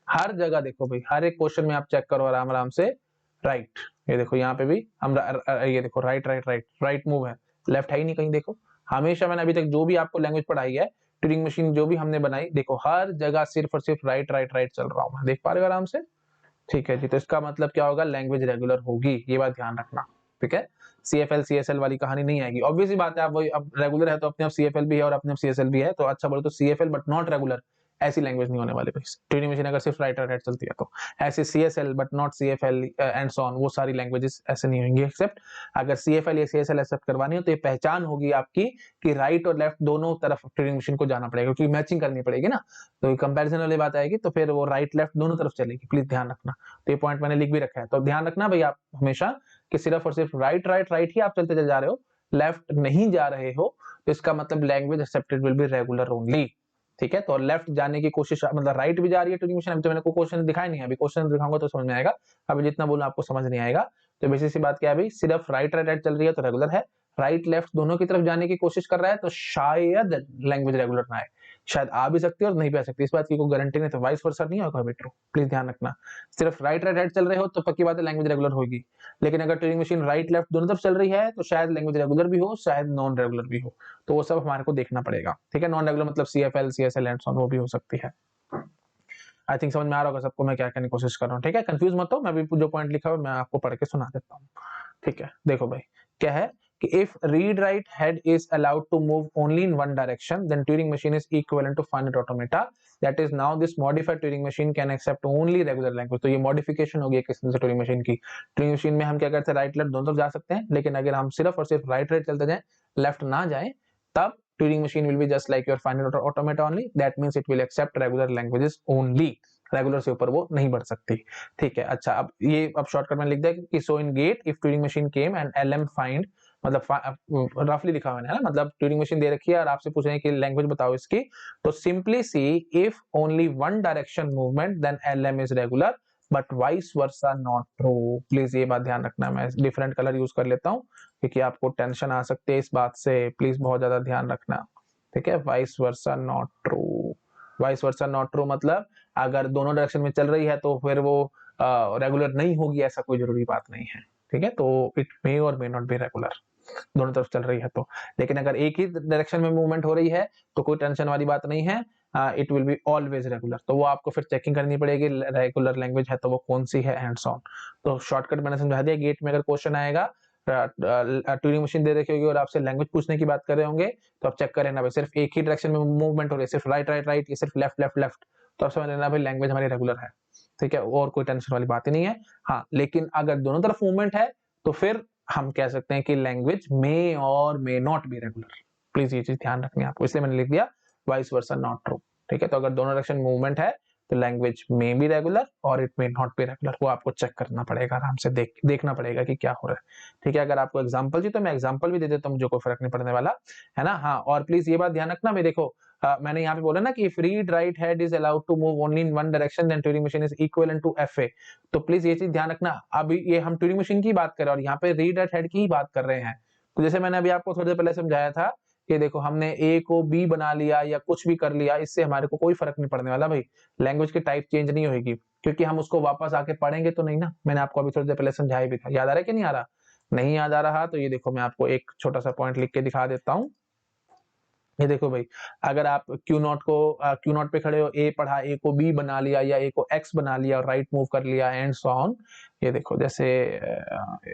Speaker 1: हर जगह देखो भाई, हर एक क्वेश्चन में आप चेक करो आराम आराम से, राइट। ये देखो, यहाँ पे भी हम ये देखो, right right right right move है, लेफ्ट है ही नहीं कहीं। देखो, हमेशा मैंने अभी तक जो भी आपको लैंग्वेज पढ़ाई है, ट्यूरिंग मशीन जो भी हमने बनाई, देखो हर जगह सिर्फ और सिर्फ राइट राइट राइट चल रहा हूं मैं, देख पा रहे हो आराम से। ठीक है जी, तो इसका मतलब क्या होगा, लैंग्वेज रेगुलर होगी, ये बात ध्यान रखना। ठीक है, CFL CSL वाली कहानी नहीं आएगी। ऑब्वियसली बात है, आप वही, अब रेगुलर है तो अपने आप CFL भी है और अपने आप CSL भी है, तो अच्छा बोलो तो CFL बट नॉट रेगुलर, ऐसी लैंग्वेज नहीं होने वाली भाई। ट्यूरिंग मशीन अगर सिर्फ राइट राइट चलती है तो, ऐसे CSL but not CFL and so on, वो सारी लैंग्वेजेस ऐसे नहीं होंगी। एक्सेप्ट अगर CFL या CSL एक्सेप्ट करवानी हो, तो ये पहचान होगी आपकी कि राइट और लेफ्ट दोनों तरफ ट्यूरिंग मशीन को जाना पड़ेगा, क्योंकि मैचिंग करनी पड़ेगी ना, तो कंपैरिजन वाली बात आएगी, तो फिर वो राइट लेफ्ट दोनों तरफ चलेगी, प्लीज ध्यान रखना। तो ये पॉइंट मैंने लिख भी रखा है, तो ध्यान रखना भाई आप हमेशा कि सिर्फ और सिर्फ राइट राइट राइट ही आप चलते चले जा रहे हो, लेफ्ट नहीं जा रहे हो, तो इसका मतलब language accepted will be regular only. ठीक है, तो लेफ्ट जाने की कोशिश, मतलब राइट भी जा रही है ट्यूरिंग मशीन। अभी तो मैंने कोई क्वेश्चन दिखाया नहीं है, अभी क्वेश्चन दिखाऊंगा तो समझ में आएगा, अभी जितना बोलूं आपको समझ नहीं आएगा। तो बेसिक सी बात क्या है भाई, सिर्फ राइट राइट राइट चल रही है तो रेगुलर है, राइट लेफ्ट दोनों की तरफ जाने की कोशिश कर रहा है तो शायद लैंग्वेज रेगुलर ना आए, शायद आ भी सकती है और नहीं भी आ सकती, इस बात की कोई गारंटी नहीं, तो वाइस वर्सा नहीं होगा बेटर, प्लीज ध्यान रखना। सिर्फ राइट राइट राइट चल रहे हो तो पक्की बात है लैंग्वेज रेगुलर होगी, लेकिन अगर ट्यूरिंग मशीन राइट लेफ्ट दोनों तरफ चल रही है तो शायद लैंग्वेज रेगुलर भी हो, शायद नॉन रेगुलर भी हो, तो वो सब हमारे को देखना पड़ेगा। ठीक है, नॉन रेगुलर मतलब CFL CSL and so on, वो भी हो सकती है। आई थिंक समझ में आ रहा होगा सबको मैं क्या करने की कोशिश कर रहा हूँ। ठीक है, कंफ्यूज मत हो, मैं भी जो पॉइंट लिखा हुआ मैं आपको पढ़ के सुना देता हूँ। ठीक है, देखो भाई, क्या है कि if read write head is allowed to move only in one direction, then Turing machine is equivalent to finite automata. That is, now this modified Turing machine can accept only regular language. तो ये modification होगी एक किस्म से Turing machine की. Turing machine में हम क्या करते हैं, राइट लेफ्ट दोनों तरफ जा सकते हैं, लेकिन अगर हम सिर्फ और सिर्फ राइट राइट चलते जाएं, लेफ्ट ना जाएं, तब Turing machine will be just like your finite automata only. That means it will accept regular languages only. Regular से ऊपर वो नहीं बढ़ सकती. ठीक है. अच्छा, अब शॉर्टकट में लिख दिया कि so in GATE if Turing machine came and LM find, मतलब रफली लिखा हुआ है ना, मतलब ट्यूरिंग मशीन दे रखी है और आपसे पूछ रहे हैं कि लैंग्वेज बताओ इसकी, तो simply see if only one direction movement then LM is regular but vice versa not true. Please ये बात ध्यान रखना. मैं डिफरेंट कलर यूज कर लेता हूँ क्योंकि आपको टेंशन आ सकती है इस बात से. प्लीज बहुत ज्यादा ध्यान रखना. ठीक है. Vice versa not true. Vice versa not true मतलब अगर दोनों डायरेक्शन में चल रही है तो फिर वो रेगुलर नहीं होगी, ऐसा कोई जरूरी बात नहीं है. ठीक है. तो इट मे और मे नॉट बी रेगुलर, दोनों तरफ चल रही है तो. लेकिन अगर एक ही डायरेक्शन में मूवमेंट हो रही है तो कोई टेंशन वाली बात नहीं है. It will be always regular. तो वो आपको फिर चेकिंग करनी पड़ेगी रेगुलर लैंग्वेज है तो वो कौन सी है एंड सो ऑन. तो शॉर्टकट मैंने समझा दिया. गेट में अगर क्वेश्चन आएगा, ट्यूरिंग मशीन दे रखी होगी और आपसे लैंग्वेज पूछने की बात कर रहे होंगे, तो आप चेक करें ना भाई सिर्फ एक ही डायरेक्शन में मूवमेंट हो रही है, सिर्फ राइट राइट राइट, ये सिर्फ लेफ्ट लेफ्ट लेफ्ट, तो आप समझ लेना भाई लैंग्वेज हमारी रेगुलर है. ठीक है. और कोई टेंशन वाली बात ही नहीं है. हाँ, लेकिन अगर दोनों तरफ मूवमेंट है तो फिर हम कह सकते हैं कि लैंग्वेज मे और may not be regular. Please ये चीज ध्यान रखनी है आपको, इसलिए मैंने लिख दिया वाइस वर्सा नॉट ट्रू. ठीक है. तो अगर दोनों डायरेक्शन मूवमेंट है तो लैंग्वेज मे बी रेगुलर और it may not be regular. वो आपको चेक करना पड़ेगा, आराम से देखना पड़ेगा कि क्या हो रहा है. ठीक है. अगर आपको एग्जांपल चाहिए तो मैं एग्जांपल भी दे देता हूं, मुझे कोई फर्क नहीं पड़ने वाला है ना. हाँ, और प्लीज ये बात ध्यान रखना. मैं देखो मैंने यहाँ पे बोला ना कि if read write head is allowed to move only in one direction then Turing machine is equivalent to FA. तो प्लीज ये चीज ध्यान रखना. अभी ये हम ट्यूरिंग मशीन की बात कर रहे हैं और यहाँ पे रीड राइट हेड की ही बात कर रहे हैं. तो जैसे मैंने अभी आपको थोड़ी देर पहले समझाया था कि देखो हमने ए को बी बना लिया या कुछ भी कर लिया, इससे हमारे को कोई फर्क नहीं पड़ने वाला भाई. लैंग्वेज की टाइप चेंज नहीं होगी क्योंकि हम उसको वापस आके पढ़ेंगे तो नहीं ना. मैंने आपको अभी थोड़ी देर पहले समझाया भी था. याद आ रहा है कि नहीं आ रहा? नहीं याद आ रहा तो ये देखो मैं आपको एक छोटा सा पॉइंट लिख के दिखा देता हूँ. ये देखो भाई, अगर आप क्यू नॉट पे खड़े हो, ए पढ़ा, ए को बी बना लिया या ए को एक्स बना लिया और राइट मूव कर लिया एंड सो ऑन. ये देखो जैसे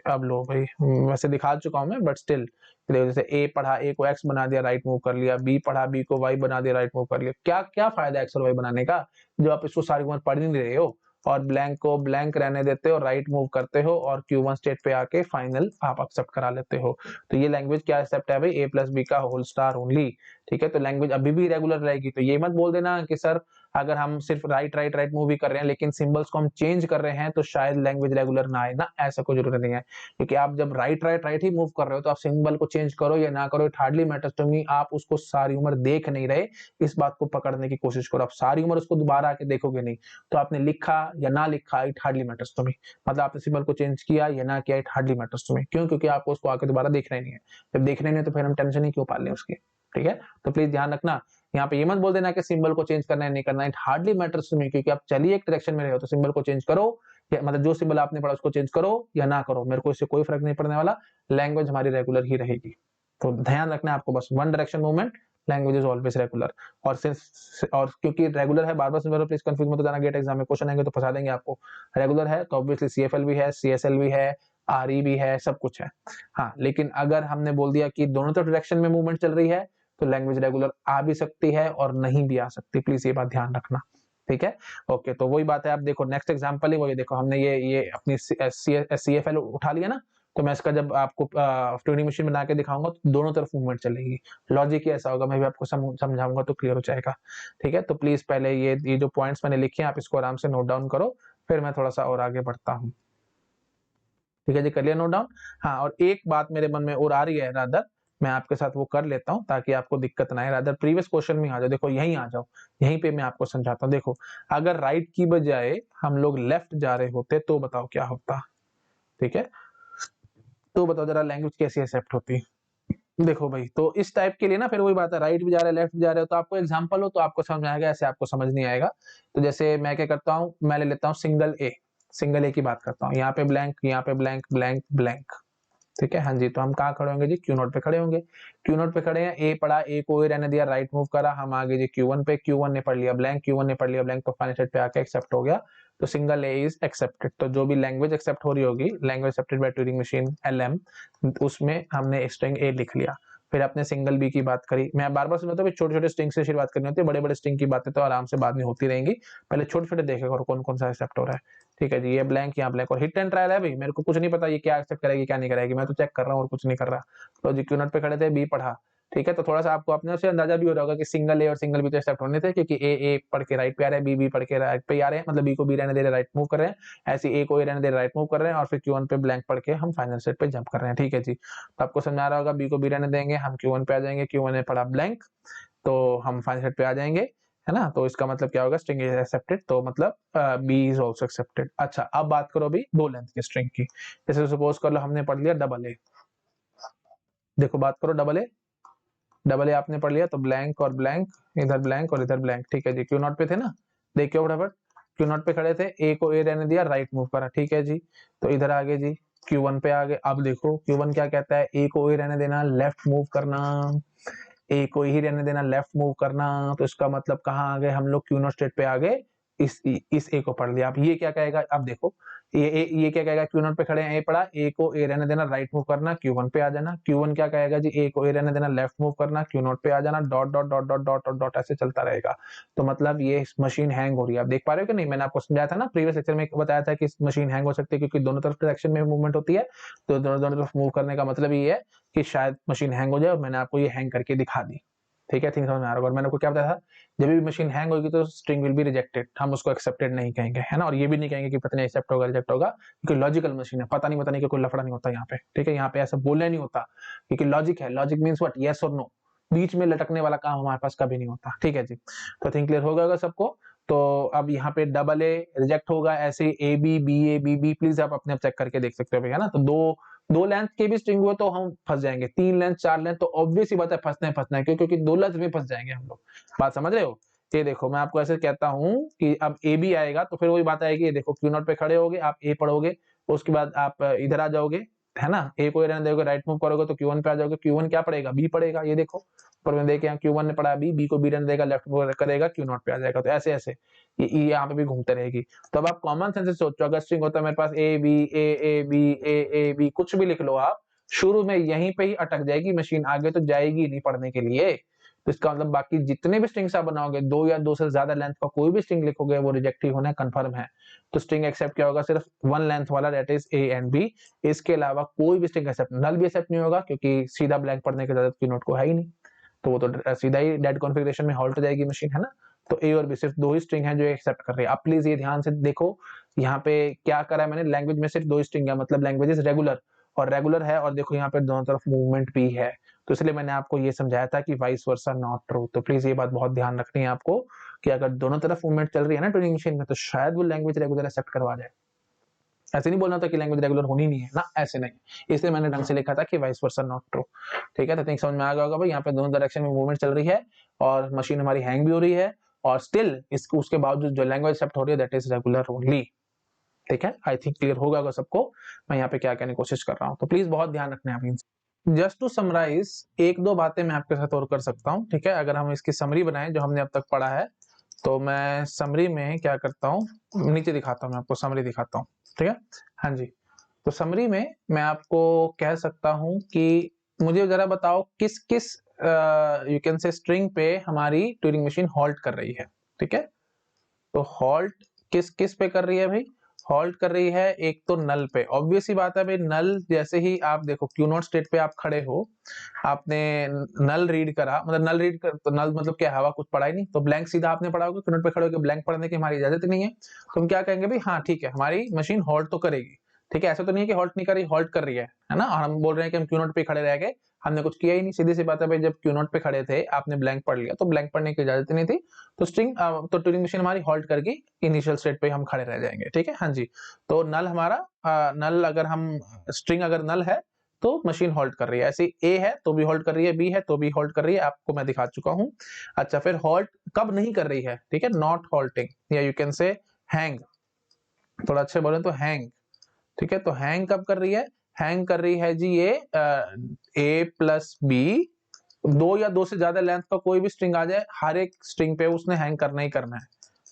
Speaker 1: अब लो भाई, वैसे दिखा चुका हूं मैं बट स्टिल देखो, जैसे ए पढ़ा, ए को एक्स बना दिया, राइट मूव कर लिया, बी पढ़ा, बी को वाई बना दिया, राइट मूव कर लिया. क्या क्या फायदा एक्स और वाई बनाने का जब आप इसको सारी उम्र पढ़ नहीं रहे हो और ब्लैंक को ब्लैंक रहने देते हो, राइट मूव करते हो और Q1 स्टेट पे आके फाइनल आप एक्सेप्ट करा लेते हो. तो ये लैंग्वेज क्या एक्सेप्ट है भाई? ए प्लस बी का होल स्टार ओनली. ठीक है. तो लैंग्वेज अभी भी रेगुलर रहेगी. तो ये मत बोल देना कि सर अगर हम सिर्फ राइट राइट राइट मूव भी कर रहे हैं लेकिन सिंबल्स को हम चेंज कर रहे हैं तो शायद लैंग्वेज रेगुलर ना आए ना. ऐसा कोई जरूरत नहीं है क्योंकि आप जब राइट राइट राइट ही मूव कर रहे हो तो आप सिंबल को चेंज करो या ना करो, it hardly matters to me. आप उसको सारी उम्र देख नहीं रहे, इस बात को पकड़ने की कोशिश करो. आप सारी उम्र उसको दोबारा आके देखोगे नहीं. तो आपने लिखा या ना लिखा, it hardly matters to me. मतलब आपने सिंबल को चेंज किया या ना किया, it hardly matters to me. क्यों? क्योंकि आपको उसको आके दोबारा देखना ही नहीं है. जब देखना ही नहीं है तो फिर हम टेंशन ही क्यों पाल लें उसकी. ठीक है. तो प्लीज ध्यान रखना, यहाँ पे ये मत बोल देना कि सिंबल को चेंज करना है नहीं करना है. It hardly matters to me. क्योंकि आप चलिए एक डायरेक्शन में रहे हो तो सिंबल को चेंज करो या मतलब जो सिंबल आपने पढ़ा उसको चेंज करो या ना करो, मेरे को इससे कोई फर्क नहीं पड़ने वाला. लैंग्वेज हमारी रेगुलर ही रहेगी. तो ध्यान रखना है आपको बस, one direction movement, language is always regular. और क्योंकि रेगुलर है, बार बार सिंबल प्लीज कंफ्यूज मत हो जाना. गेट एग्जाम में क्वेश्चन आएंगे तो फंसा देंगे आपको. रेगुलर है तो ऑब्वियसली सीएफएल भी है, सीएसएल भी है, आरई भी है, सब कुछ है. हाँ, लेकिन अगर हमने बोल दिया कि दोनों तरफ डायरेक्शन में मूवमेंट चल रही है तो लैंग्वेज रेगुलर आ भी सकती है और नहीं भी आ सकती. प्लीज ये बात ध्यान रखना. ठीक है. ओके. तो वही बात है. आप देखो नेक्स्ट एग्जांपल ही वही देखो, हमने ये अपनी सीएफएल उठा लिया ना, तो मैं इसका जब आपको ट्यूरिंग मशीन बना के दिखाऊंगा तो दोनों तरफ मूवमेंट चलेगी. लॉजिक ही ऐसा होगा. मैं भी आपको समझाऊंगा तो क्लियर हो जाएगा. ठीक है. तो प्लीज पहले ये जो पॉइंट्स मैंने लिखे हैं आप इसको आराम से नोट डाउन करो, फिर मैं थोड़ा सा और आगे बढ़ता हूँ. ठीक है जी, कर लिया नोट डाउन. हाँ, और एक बात मेरे मन में और आ रही है रादर, मैं आपके साथ वो कर लेता हूं ताकि आपको दिक्कत ना आए. रादर प्रीवियस क्वेश्चन में आ जाओ. देखो यहीं आ जाओ, यहीं पे मैं आपको समझाता हूँ. देखो अगर राइट की बजाय हम लोग लेफ्ट जा रहे होते तो बताओ क्या होता. ठीक है. तो बताओ जरा लैंग्वेज कैसी एक्सेप्ट होती. देखो भाई, तो इस टाइप के लिए ना फिर वही बात है, राइट भी जा रहे हैं लेफ्ट भी जा रहे हो तो आपको एग्जांपल हो तो आपको समझ में आएगा, ऐसे आपको समझ नहीं आएगा. तो जैसे मैं क्या करता हूँ, मैं ले लेता हूँ सिंगल ए की बात करता हूँ. यहाँ पे ब्लैंक, यहाँ पे ब्लैंक, ब्लैंक ब्लैंक. ठीक है, हाँ जी। तो हम कहाँ खड़े होंगे जी, क्यू नोट पे खड़े होंगे। क्यू नोट पे खड़े हैं, ए पढ़ा, ए को ए रहने दिया, राइट मूव करा, हम आगे जी Q1 पे, Q1 ने पढ़ लिया ब्लैंक, Q1 ने पढ़ लिया ब्लैंक, तो फाइनल स्टेट पे आके एक्सेप्ट हो गया। तो सिंगल ए इज एक्सेप्टेड। तो जो भी लैंग्वेज एक्सेप्ट हो रही होगी, language accepted by Turing machine LM, उसमें हमने स्ट्रिंग ए लिख लिया। फिर आपने सिंगल बी की बात करी। मैं बार बार सुनाता हूँ, छोटे छोटे स्ट्रिंग से शुरुआत करनी होती है, बड़े बड़े स्ट्रिंग की बातें तो आराम से बाद में होती रहेंगी, पहले छोटे छोटे देखेगा और कौन कौन सा एक्सेप्ट हो रहा है। ठीक है जी, ये ब्लैंक, यहाँ ब्लैंक, और हिट एंड ट्रायल है भाई, मेरे को कुछ नहीं पता ये क्या एक्सेप्ट करेगी क्या नहीं करेगी, मैं तो चेक कर रहा हूँ और कुछ नहीं कर रहा। तो जी क्यू नोट पे खड़े थे, बी पढ़ा। ठीक है, तो थोड़ा सा आपको अपने से अंदाजा भी हो रहा होगा कि सिंगल ए और सिंगल बी तो एक्सेप्ट होने थे, क्योंकि ए पढ़ के राइट पे आ रहे हैं, बी पढ़ के राइट पे आ रहे हैं, मतलब बी को बी रहने दे रहे, राइट मूव कर रहे हैं, ऐसे ए को ए रहने दे रहे, राइट मूव कर रहे हैं, और फिर Q1 पे ब्लैंक पढ़ के हम फाइनल सेट पे जंप कर रहे हैं। ठीक है जी, तो आपको समझ आ रहा होगा, बी को बी रहने देंगे, हम Q1 पे आ जाएंगे, Q1 ने पढ़ा ब्लैंक, तो हम फाइनल सेट पे आ जाएंगे, है ना। तो इसका मतलब क्या होगा, स्ट्रिंग इज एक्सेप्टेड, तो मतलब बी इज आल्सो एक्सेप्टेड। अच्छा, अब बात करो अभी दो लेंथ की स्ट्रिंग की। जैसे सपोज कर लो हमने पढ़ लिया डबल ए, देखो बात करो डबल ए आपने पढ़ लिया, तो ब्लैंक और ब्लैंक, इधर ब्लैंक और इधर ब्लैंक। ठीक है जी, क्यू नॉट पे थे ना, देखियो फटाफट, क्यू नॉट पे खड़े थे, ए को ए रहने दिया, राइट मूव करा। ठीक है जी, तो इधर आगे जी Q1 पे आगे। अब देखो Q1 क्या कहता है, ए को ए रहने देना, लेफ्ट मूव करना, ए को ही रहने देना, लेफ्ट मूव करना। तो इसका मतलब कहाँ आ गए हम लोग, क्यू नॉट स्टेट पे आ गए, इस ए को पढ़ लिया। अब ये क्या कहेगा, अब देखो ये क्या कहेगा, क्यू नॉट पे खड़े हैं, ए पढ़ा, ए को ए रहने देना, राइट मूव करना, Q1 पे आ जाना। Q1 क्या कहेगा जी, ए को ए रहने देना, लेफ्ट मूव करना, Q नॉट पे आ जाना, dot dot dot dot dot dot dot ऐसे चलता रहेगा। तो मतलब ये मशीन हैंग हो रही है, आप देख पा रहे हो कि नहीं, मैंने आपको समझाया था ना प्रीवियस लेक्चर में, बताया था कि मशीन हैंग हो सकती है क्योंकि दोनों तरफ डायरेक्शन में मूवमेंट होती है। तो दोनों दोनों तरफ मूव करने का मतलब ये है कि शायद मशीन हैंग हो जाए, और मैंने आपको ये हैंग करके दिखा दी। ठीक है, थिंक समझ में आ रहा होगा। और मैंने आपको क्या बताया था, जब भी मशीन हैंग होगी तो स्ट्रिंग विल बी रिजेक्टेड, हम उसको एक्सेप्टेड नहीं कहेंगे, है ना। और ये भी नहीं कहेंगे कि पता नहीं एक्सेप्ट होगा रिजेक्ट होगा, क्योंकि लॉजिकल मशीन है, पता नहीं बताने का कोई लफड़ा नहीं होता यहाँ पे। ठीक है, यहाँ पे ऐसा बोलना नहीं होता, क्योंकि लॉजिक है। लॉजिक मीन्स व्हाट, यस और नो, बीच में लटकने वाला काम हमारे पास कभी नहीं होता। ठीक है जी, तो थिंक क्लियर हो गया सबको। तो अब यहाँ पे डबल ए रिजेक्ट होगा, ऐसे ए बी बी, प्लीज आप अपने आप चेक करके देख सकते हो भैया ना। तो दो लेंथ के भी स्ट्रिंग हुए तो हम फंस जाएंगे, 3 लेंथ 4 लेंथ तो ऑब्वियस ही बात है फंसना है, क्यों, क्योंकि 2 लेंथ में फंस जाएंगे हम लोग। बात समझ रहे हो। ये देखो मैं आपको ऐसे कहता हूं कि अब ए बी आएगा तो फिर वही बात आएगी, ये देखो क्यू नॉट पे खड़े होगे, आप ए पढ़ोगे, उसके बाद आप इधर आ जाओगे, है ना, ए को रहने दोगे, राइट मूव करोगे तो Q1 पे आ जाओगे, Q1 क्या पढ़ेगा, बी पढ़ेगा। ये देखो पर मैं देखे यहाँ Q1 ने पढ़ा बी को बी रहने देगा, लेफ्ट मूव करेगा, Q नॉट पे आ जाएगा। तो ऐसे ऐसे ये यहाँ पे भी घूमते रहेगी। तो अब आप कॉमन सेंस से सोचो, अगर स्ट्रिंग होता है मेरे पास ए बी कुछ भी लिख लो आप, शुरू में यहीं पे ही अटक जाएगी मशीन, आगे तो जाएगी नहीं पढ़ने के लिए। तो इसका मतलब बाकी जितने भी स्ट्रिंग्स आप बनाओगे, 2 या 2 से ज्यादा लेंथ का कोई भी स्ट्रिंग लिखोगे वो रिजेक्ट ही होना कंफर्म है। तो स्ट्रिंग एक्सेप्ट क्या होगा, सिर्फ 1 लेंथ वाला, that is a and b. इसके अलावा कोई भी स्ट्रिंग एक्सेप्ट, नल भी एक्सेप्ट नहीं होगा, क्योंकि सीधा ब्लैंक पढ़ने की जरूरत की नोट को है ही नहीं, तो वो तो सीधा ही डेड कॉन्फ़िगरेशन में हॉल्ट हो जाएगी मशीन, है ना। तो ए और बी सिर्फ 2 ही स्ट्रिंग है जो एक्सेप्ट कर रही है। अब प्लीज ये ध्यान से देखो, यहाँ पे क्या करा है मैंने, लैंग्वेज में सिर्फ 2 स्ट्रिंग है, मतलब लैंग्वेज इज रेगुलर, और रेगुलर है, और देखो यहाँ पे दोनों तरफ मूवमेंट भी है। तो इसलिए मैंने आपको ये समझाया था कि वाइस वर्सा नॉट ट्रू। तो प्लीज ये बात बहुत ध्यान रखनी है आपको, कि अगर दोनों तरफ मूवमेंट चल रही है ना ट्यूरिंग मशीन में, तो शायद वो लैंग्वेज रेगुलर एक्सेप्ट करवा जाए। ऐसे नहीं बोलना था कि लैंग्वेज रेगुलर होनी नहीं है ना, ऐसे नहीं, इसलिए मैंने ढंग से लिखा था कि वाइस वर्सा नॉट ट्रू। ठीक है, तो थिंक समझ में आ गया होगा भाई, यहाँ पे दोनों डायरेक्शन में मूवमेंट चल रही है और मशीन हमारी हैंग भी हो रही है, और स्टिल इसको उसके बावजूद जो लैंग्वेज एक्सेप्ट हो रही है दैट इज रेगुलर ओनली। ठीक है, आई थिंक क्लियर होगा सबको मैं यहाँ पे क्या कहने की कोशिश कर रहा हूँ। तो प्लीज बहुत ध्यान रखना है। जस्ट टू समराइज, एक दो बातें मैं आपके साथ और कर सकता हूँ। ठीक है, अगर हम इसकी समरी बनाएं जो हमने अब तक पढ़ा है, तो मैं समरी में क्या करता हूँ, नीचे दिखाता हूँ, मैं आपको समरी दिखाता हूँ। ठीक है, हाँ जी। तो समरी में मैं आपको कह सकता हूँ कि मुझे जरा बताओ किस किस यू कैन से स्ट्रिंग पे हमारी ट्यूरिंग मशीन हॉल्ट कर रही है। ठीक है, तो हॉल्ट किस किस पे कर रही है भाई, हॉल्ट कर रही है एक तो नल पे, ऑब्वियस ही बात है भाई, नल जैसे ही आप देखो क्यू नॉट स्टेट पे आप खड़े हो, आपने नल रीड करा, मतलब नल रीड कर, तो नल मतलब क्या, हवा कुछ पढ़ा ही नहीं, तो ब्लैंक सीधा आपने पढ़ा होगा, क्यू नॉट पे खड़े होकर ब्लैंक पढ़ने की हमारी इजाजत नहीं है, तो हम क्या कहेंगे भाई, हाँ ठीक है हमारी मशीन हॉल्ट तो करेगी। ठीक है, ऐसा तो नहीं है कि हॉल्ट नहीं कर रही, हॉल्ट कर रही है ना, और हम बोल रहे हैं कि हम क्यू नॉट पे खड़े रह गए, हमने कुछ किया ही नहीं। सीधी सी बात है भाई, जब क्यू नॉट पे खड़े थे आपने ब्लैंक पढ़ लिया, तो ब्लैंक पढ़ने की इजाजत नहीं थी, तो तो ट्यूरिंग मशीन हमारी हॉल्ट करके इनिशियल स्टेट पे हम खड़े रह जाएंगे। ठीक है, हाँ जी। तो नल हमारा नल, अगर हम स्ट्रिंग अगर नल है तो मशीन होल्ड कर रही है, ऐसे ए है तो भी होल्ड कर रही है, बी है तो भी होल्ड कर रही है, आपको मैं दिखा चुका हूं। अच्छा, फिर होल्ड कब नहीं कर रही है, ठीक है, नॉट होल्टिंग, या यू कैन से हैंग, थोड़ा अच्छे बोले तो हैंग। ठीक है, तो हैंग कब कर रही है, हैंग कर रही है जी ये a प्लस बी, 2 या 2 से ज्यादा लेंथ का कोई भी स्ट्रिंग आ जाए, हर एक स्ट्रिंग पे उसने हैंग करना ही करना है।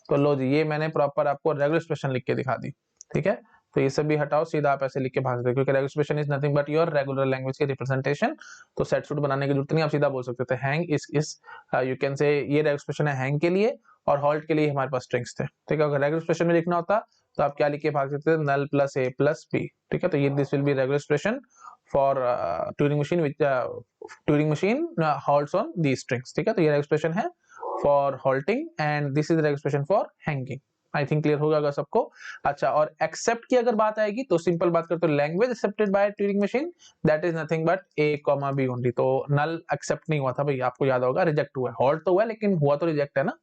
Speaker 1: तो लो जी, ये मैंने प्रॉपर आपको रेगुलर एक्सप्रेशन लिख के दिखा दी, ठीक है। तो ये सब भी हटाओ, सीधा आप ऐसे लिख के भाग सकते हो, क्योंकि regular expression is nothing but your regular language के रिप्रेजेंटेशन। तो सेट सूट बनाने की जरूरत नहीं, आप सीधा बोल सकते थे हैंग इस यू कैन से ये रेगुलर एक्सप्रेशन है हैंग के लिए, और हॉल्ट के लिए हमारे पास स्ट्रिंग्स थे, ठीक है। अगर रेगुलर एक्सप्रेशन में लिखना होता तो आप क्या लिख के भाग सकते थे, नल प्लस ए प्लस बी, ठीक है। तो ये this will B regular expression for Turing machine which Turing machine halts on the strings, ठीक है। तो ये एक्सप्रेशन है for halting and this is the expression for hanging. I think clear होगा सबको। अच्छा, और एक्सेप्ट की अगर बात आएगी तो सिंपल बात करते हैं, language accepted by Turing machine that is nothing but a comma b only. तो नल एक्सेप्ट नहीं हुआ था भाई, आपको याद होगा, रिजेक्ट हुआ है। हॉल्ट तो हुआ है लेकिन हुआ तो रिजेक्ट है ना,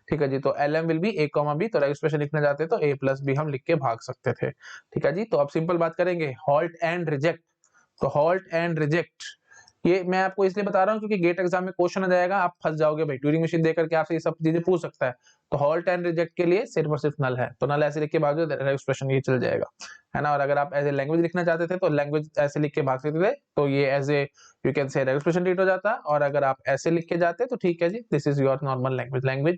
Speaker 1: ठीक है जी। तो L M will be a comma b, तो एक्सप्रेशन लिखना चाहते तो ए प्लस बी हम लिख के भाग सकते थे, ठीक है जी। तो अब सिंपल बात करेंगे हॉल्ट एंड रिजेक्ट। तो हॉल्ट एंड रिजेक्ट ये मैं आपको इसलिए बता रहा हूँ क्योंकि गेट एग्जाम में क्वेश्चन आ जाएगा, आप फंस जाओगे भाई, ट्यूरिंग मशीन देकर के आपसे ये सब चीजें पूछ सकता है। तो हॉल्ट एंड रिजेक्ट के लिए सिर्फ और सिर्फ नल है, तो नल ऐसे लिख के भाग दो, एक्सप्रेशन ये चल जाएगा, है ना। और अगर आप एज ए लैंग्वेज लिखना चाहते थे तो लैंग्वेज ऐसे लिख के भाग सकते थे, तो ये as a you can say expression read हो जाता। और अगर आप ऐसे लिख के जाते तो ठीक है जी, this is your normal language. Language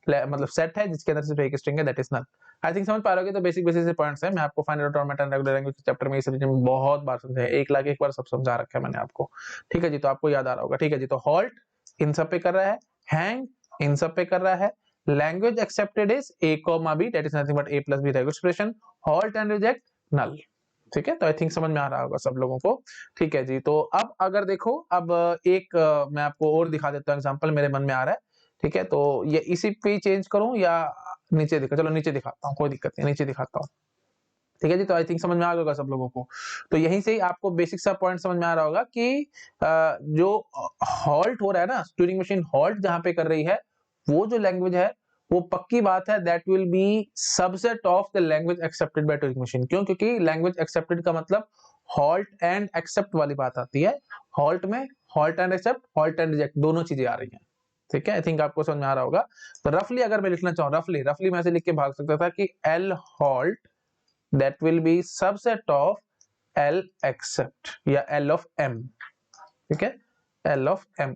Speaker 1: मतलब सेट है जिसके अंदर सिर्फ एक स्ट्रिंग है, that is null. I think समझ पा रहे हो। तो बेसिक बेसिक से पॉइंट्स है, मैं आपको final format and regular language chapter में ये सब चीजें बहुत बार समझाया, 1 लाख 1 बार सब समझा रखा है मैंने आपको, ठीक है जी। तो आपको याद आ रहा होगा, ठीक है जी। तो हॉल्ट इन सब पे कर रहा है, हैंग इन सब पे कर रहा है, language accepted is a comma b that is nothing but a plus b regular expression, halt and reject null, ठीक है। तो आई थिंक समझ में आ रहा होगा सब लोगों को, ठीक है जी। तो अब अगर देखो, अब एक मैं आपको और दिखा देता हूँ एग्जांपल, मेरे मन में आ रहा है, ठीक है। तो ये इसी पे चेंज करूं या नीचे दिखा, चलो नीचे दिखाता हूँ, कोई दिक्कत नहीं, नीचे दिखाता हूँ, ठीक है जी। तो आई थिंक समझ में आ गया होगा सब लोगों को। तो यहीं से ही आपको बेसिक सा पॉइंट समझ में आ रहा होगा कि जो हॉल्ट हो रहा है ना, ट्यूरिंग मशीन हॉल्ट जहां पे कर रही है, वो जो लैंग्वेज है वो पक्की बात है that will B subset of the language accepted by Turing machine. क्यों? क्योंकि लैंग्वेज एक्सेप्टेड का मतलब हॉल्ट एंड एक्सेप्ट वाली बात आती है। हॉल्ट में halt and accept, halt and reject दोनों चीजें आ रही हैं, ठीक है। आई थिंक आपको समझ में आ रहा होगा। तो रफली अगर मैं लिखना चाहूँ, रफली मैं ऐसे लिख के भाग सकता था कि L halt that will be subset of L accept या L of M, ठीक है, L of M।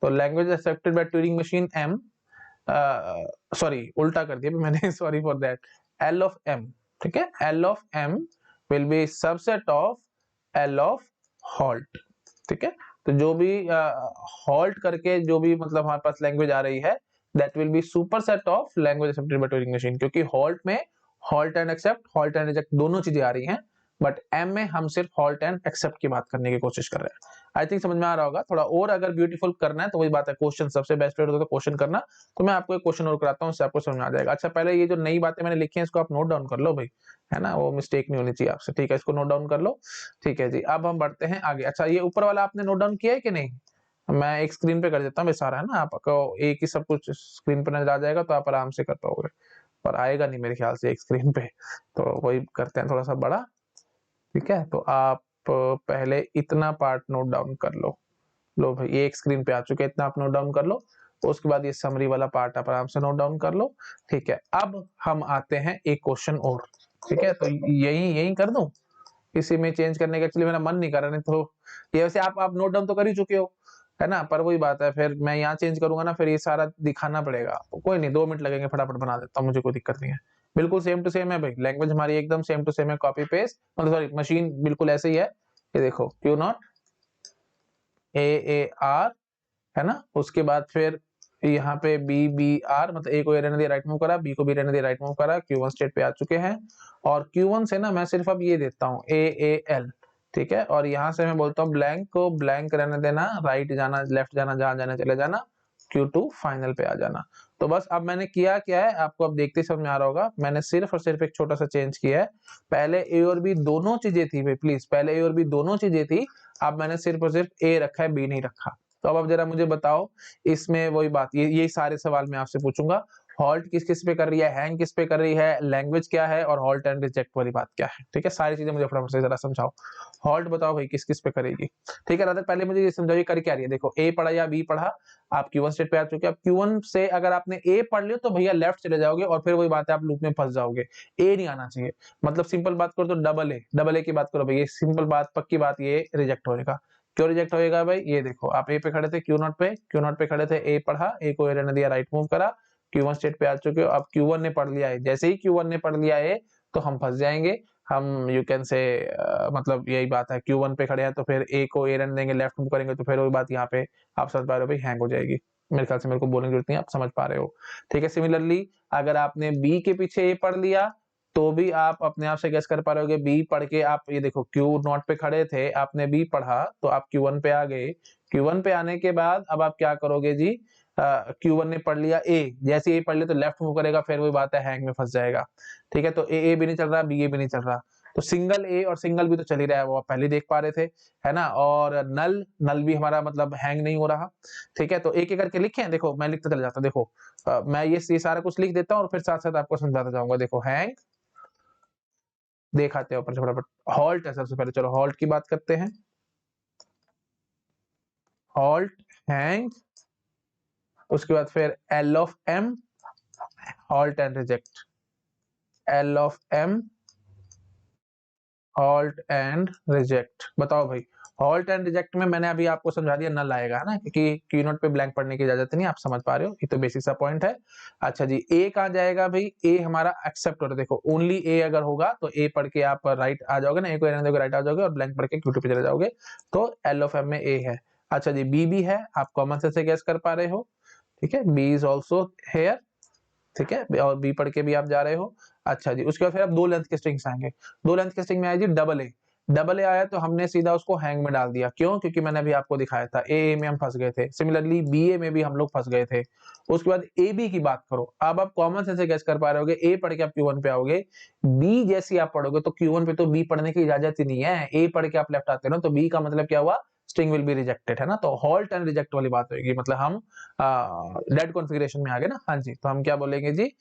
Speaker 1: तो language accepted by Turing machine M, sorry उल्टा कर दिया मैंने, sorry for that, L of M, ठीक है। L of M will be subset of L of halt, ठीक है। तो जो भी halt करके जो भी मतलब हमारे पास लैंग्वेज आ रही है that will be superset of language accepted by Turing machine, क्योंकि halt में halt and accept, halt and reject दोनों चीजें आ रही हैं, बट एम में हम सिर्फ हॉल्ट एंड एक्सेप्ट की बात करने की कोशिश कर रहे हैं। आई थिंक समझ में आ रहा होगा। थोड़ा और अगर ब्यूटीफुल करना है तो वही बात है, क्वेश्चन सबसे बेस्ट होता है तो क्वेश्चन करना। तो मैं आपको एक क्वेश्चन और कराता हूँ, उससे आपको समझ में आ जाएगा। अच्छा, पहले ये जो नई बातें मैंने लिखी हैं इसको आप नोट डाउन कर लो भाई, है ना, वो मिस्टेक नहीं होनी चाहिए आपसे, ठीक है। इसको नोट डाउन कर लो, ठीक है जी। अब हम बढ़ते हैं आगे। अच्छा, ये ऊपर वाला आपने नोट डाउन किया है कि नहीं? मैं एक स्क्रीन पे कर देता हूँ सारा, है ना, आपको एक ही सब कुछ स्क्रीन पर नजर आ जाएगा तो आप आराम से कर पाओगे, पर आएगा नहीं मेरे ख्याल से एक स्क्रीन पे, तो वही करते हैं थोड़ा सा बड़ा, ठीक है। तो आप पहले इतना पार्ट नोट डाउन कर लो। लो भाई, ये एक स्क्रीन पे आ चुके हैं, इतना आप नोट डाउन कर लो। उसके बाद ये समरी वाला पार्ट आप आराम से नोट डाउन कर लो, ठीक है। अब हम आते हैं एक क्वेश्चन और, ठीक है। तो यही कर दूं, इसी में चेंज करने का एक्चुअली मेरा मन नहीं कर रहा, नहीं तो ये वैसे आप नोट डाउन तो कर ही चुके हो, है ना, पर वही बात है, फिर मैं यहाँ चेंज करूंगा ना, फिर ये सारा दिखाना पड़ेगा। तो कोई नहीं, 2 मिनट लगेंगे, फटाफट बना देता हूँ, मुझे कोई दिक्कत नहीं है। बिल्कुल सेम टू सेम है भाई, लैंग्वेज हमारी एकदम सेम टू सेम है, कॉपी पेस्ट, मतलब सॉरी मशीन बिल्कुल ऐसे ही है। ये देखो क्यू नॉट AAR, है ना। उसके बाद फिर यहाँ पे BBR, मतलब ए को रहने दिया, राइट मूव करा, बी को भी रहने दिया, राइट मूव करा, Q1 स्टेट पे आ चुके हैं। और Q1 से ना मैं सिर्फ अब ये देता हूँ AAL, ठीक है। और यहाँ से मैं बोलता हूँ ब्लैंक को ब्लैंक रहने देना, राइट जाना, लेफ्ट जाना, जहां जाना चले जाना, Q2 फाइनल पे आ जाना। तो बस अब मैंने किया क्या है, आपको अब देखते समझ में आ रहा होगा, मैंने सिर्फ और सिर्फ एक छोटा सा चेंज किया है। पहले ए और बी दोनों चीजें थी भाई, प्लीज, पहले ए और बी दोनों चीजें थी, अब मैंने सिर्फ और सिर्फ ए रखा है, बी नहीं रखा। तो अब जरा मुझे बताओ, इसमें वही बात, ये सारे सवाल मैं आपसे पूछूंगा, हॉल्ट किस किस पे कर रही है, हैंग किस पे कर रही है, लैंग्वेज क्या है और हॉल्ट एंड रिजेक्ट वाली बात क्या है। ठीक है, सारी चीजें मुझे फटाफट से जरा समझाओ। हॉल्ट बताओ भाई किस किस पे करेगी। ठीक है, राधा पहले मुझे ये समझाइए कर क्या रही है। देखो ए पढ़ा या बी पढ़ा, आप Q1 स्टेट पे आ चुके हैं। अब Q1 से अगर आपने ए पढ़ लियो तो भैया लेफ्ट चले जाओगे और फिर वही बात है, आप लूप में फंस जाओगे। ए नहीं आना चाहिए। मतलब सिंपल बात करो तो डबल ए की बात करो भैया, सिंपल बात पक्की बात, ये रिजेक्ट होएगा। क्यों रिजेक्ट होएगा भाई, ये देखो आप ए पे खड़े थे, क्यू नॉट पे खड़े थे, ए पढ़ा, ए को ए रहने दिया, राइट मूव करा, Q1 स्टेट पे आ चुके हो। अब Q1 ने पढ़ लिया है, जैसे ही Q1 ने पढ़ लिया है तो हम फंस जाएंगे। हम यू कैन से मतलब यही बात है, Q1 पे खड़े हैं तो फिर ए को ए रहने देंगे, लेफ्ट मूव करेंगे तो फिर वही बात यहाँ पे आप समझ पा रहे हो भाई, हैंग हो जाएगी। मेरे ख्याल से मेरे को बोलने की जरूरत नहीं है, आप समझ पा रहे हो। ठीक है, सिमिलरली अगर आपने बी के पीछे ए पढ़ लिया तो भी आप अपने आप से गेस कर पा रहे होगे। बी पढ़ के आप ये देखो Q0 पे खड़े थे, आपने बी पढ़ा तो आप Q1 पे आ गए। Q1 पे आने के बाद अब आप क्या करोगे जी, Q1 ने पढ़ लिया ए, जैसे ए पढ़ लिया तो लेफ्ट मूव करेगा, फिर वही बात है, हैंग में फंस जाएगा। ठीक है, तो ए भी नहीं चल रहा, बी ए भी नहीं चल रहा, तो सिंगल ए और सिंगल बी तो चल ही रहा है, वो आप पहले देख पा रहे थे, है ना। और नल नल भी हमारा मतलब हैंग नहीं हो रहा। ठीक है, तो एक एक करके लिखे, देखो मैं लिखता चला जाता हूं। देखो मैं ये सारा कुछ लिख देता हूँ और फिर साथ साथ आपको समझाता जाऊंगा। देखो हैंग देखाते हैं ऊपर से फटाफट। हॉल्ट है सबसे पहले, चलो हॉल्ट की बात करते हैं। हॉल्ट, हैंग, उसके बाद फिर L of M, halt and reject. L of M, halt and reject. बताओ भाई, हॉल्ट एंड रिजेक्ट में मैंने अभी आपको समझा दिया, नल आएगा ना, क्योंकि कीनोट पे ब्लैंक पढ़ने की इजाजत नहीं, आप समझ पा रहे हो, ये तो बेसिक सा पॉइंट है। अच्छा जी, ए कहां जाएगा भाई, ए हमारा एक्सेप्ट हो रहा है। देखो ओनली ए अगर होगा तो ए पढ़ के आप राइट आ जाओगे ना, ए को रहने दोगे, राइट आ जाओगे और ब्लैंक पढ़ के Q2 पे चले जाओगे, तो एल ऑफ एम में ए है। अच्छा जी, बी भी है, आप कॉमन सेंस से गेस कर पा रहे हो। ठीक है, बी इज ऑल्सो हेयर। ठीक है, और बी पढ़ के भी आप जा रहे हो। अच्छा जी, उसके बाद फिर आप दो लेंथ के स्ट्रिंग्स आएंगे। दो लेंथ के स्ट्रिंग में आया जी डबल ए आया तो हमने सीधा उसको हैंग में डाल दिया। क्यों, क्योंकि मैंने अभी आपको दिखाया था ए में हम फंस गए थे, सिमिलरली बी ए में भी हम लोग फंस गए थे। उसके बाद ए बी की बात करो, अब आप कॉमन सेंस से गेस कर पा रहे होगे, ए पढ़ के आप Q1 पे आओगे, बी जैसी आप पढ़ोगे तो Q1 पे तो बी पढ़ने की इजाजत ही नहीं है। ए पढ़ के आप लेफ्ट आते हो ना, तो बी का मतलब क्या हुआ, स्ट्रिंग विल बी रिजेक्टेड, है ना। तो हॉल्ट एंड रिजेक्ट वाली बात होगी, मतलब हम डेड कॉन्फ़िगरेशन में आ गए ना। हाँ जी, तो हम क्या बोलेंगे जी,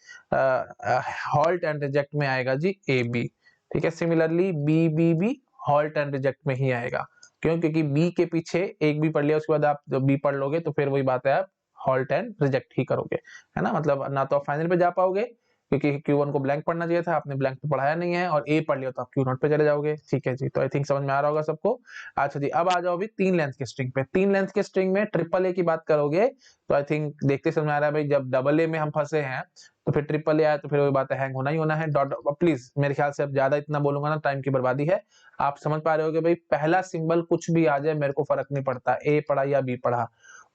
Speaker 1: हॉल्ट एंड रिजेक्ट में आएगा जी ए बी। ठीक है, similarly b b b halt and reject में ही आएगा। क्यों, क्योंकि बी के पीछे एक बी पढ़ लिया, उसके बाद आप जब बी पढ़ लोगे तो फिर वही बात है, आप हॉल्ट एंड रिजेक्ट ही करोगे, है ना। मतलब ना तो आप फाइनल पे जा पाओगे क्योंकि Q1 को ब्लैंक पढ़ना चाहिए था, आपने ब्लैंक तो पढ़ाया नहीं है, और ए पढ़ लिया तो आप Q0 पे चले जाओगे। ठीक है जी, तो आई थिंक समझ में आ रहा होगा सबको। अच्छा जी, अब आ जाओ अभी तीन लेंथ के स्ट्रिंग पे। तीन लेंथ के स्ट्रिंग में ट्रिपल ए की बात करोगे तो आई थिंक देखते समझ में आ रहा है भाई, जब डबल ए में हम फंसे हैं तो फिर ट्रिपल ए आया तो फिर वही बात है, हैंग होना ही होना है। डॉट प्लीज मेरे ख्याल से अब ज्यादा इतना बोलूंगा ना टाइम की बर्बादी है। आप समझ पा रहे हो कि भाई पहला सिंबल कुछ भी आ जाए मेरे को फर्क नहीं पड़ता, ए पढ़ा या बी पढ़ा।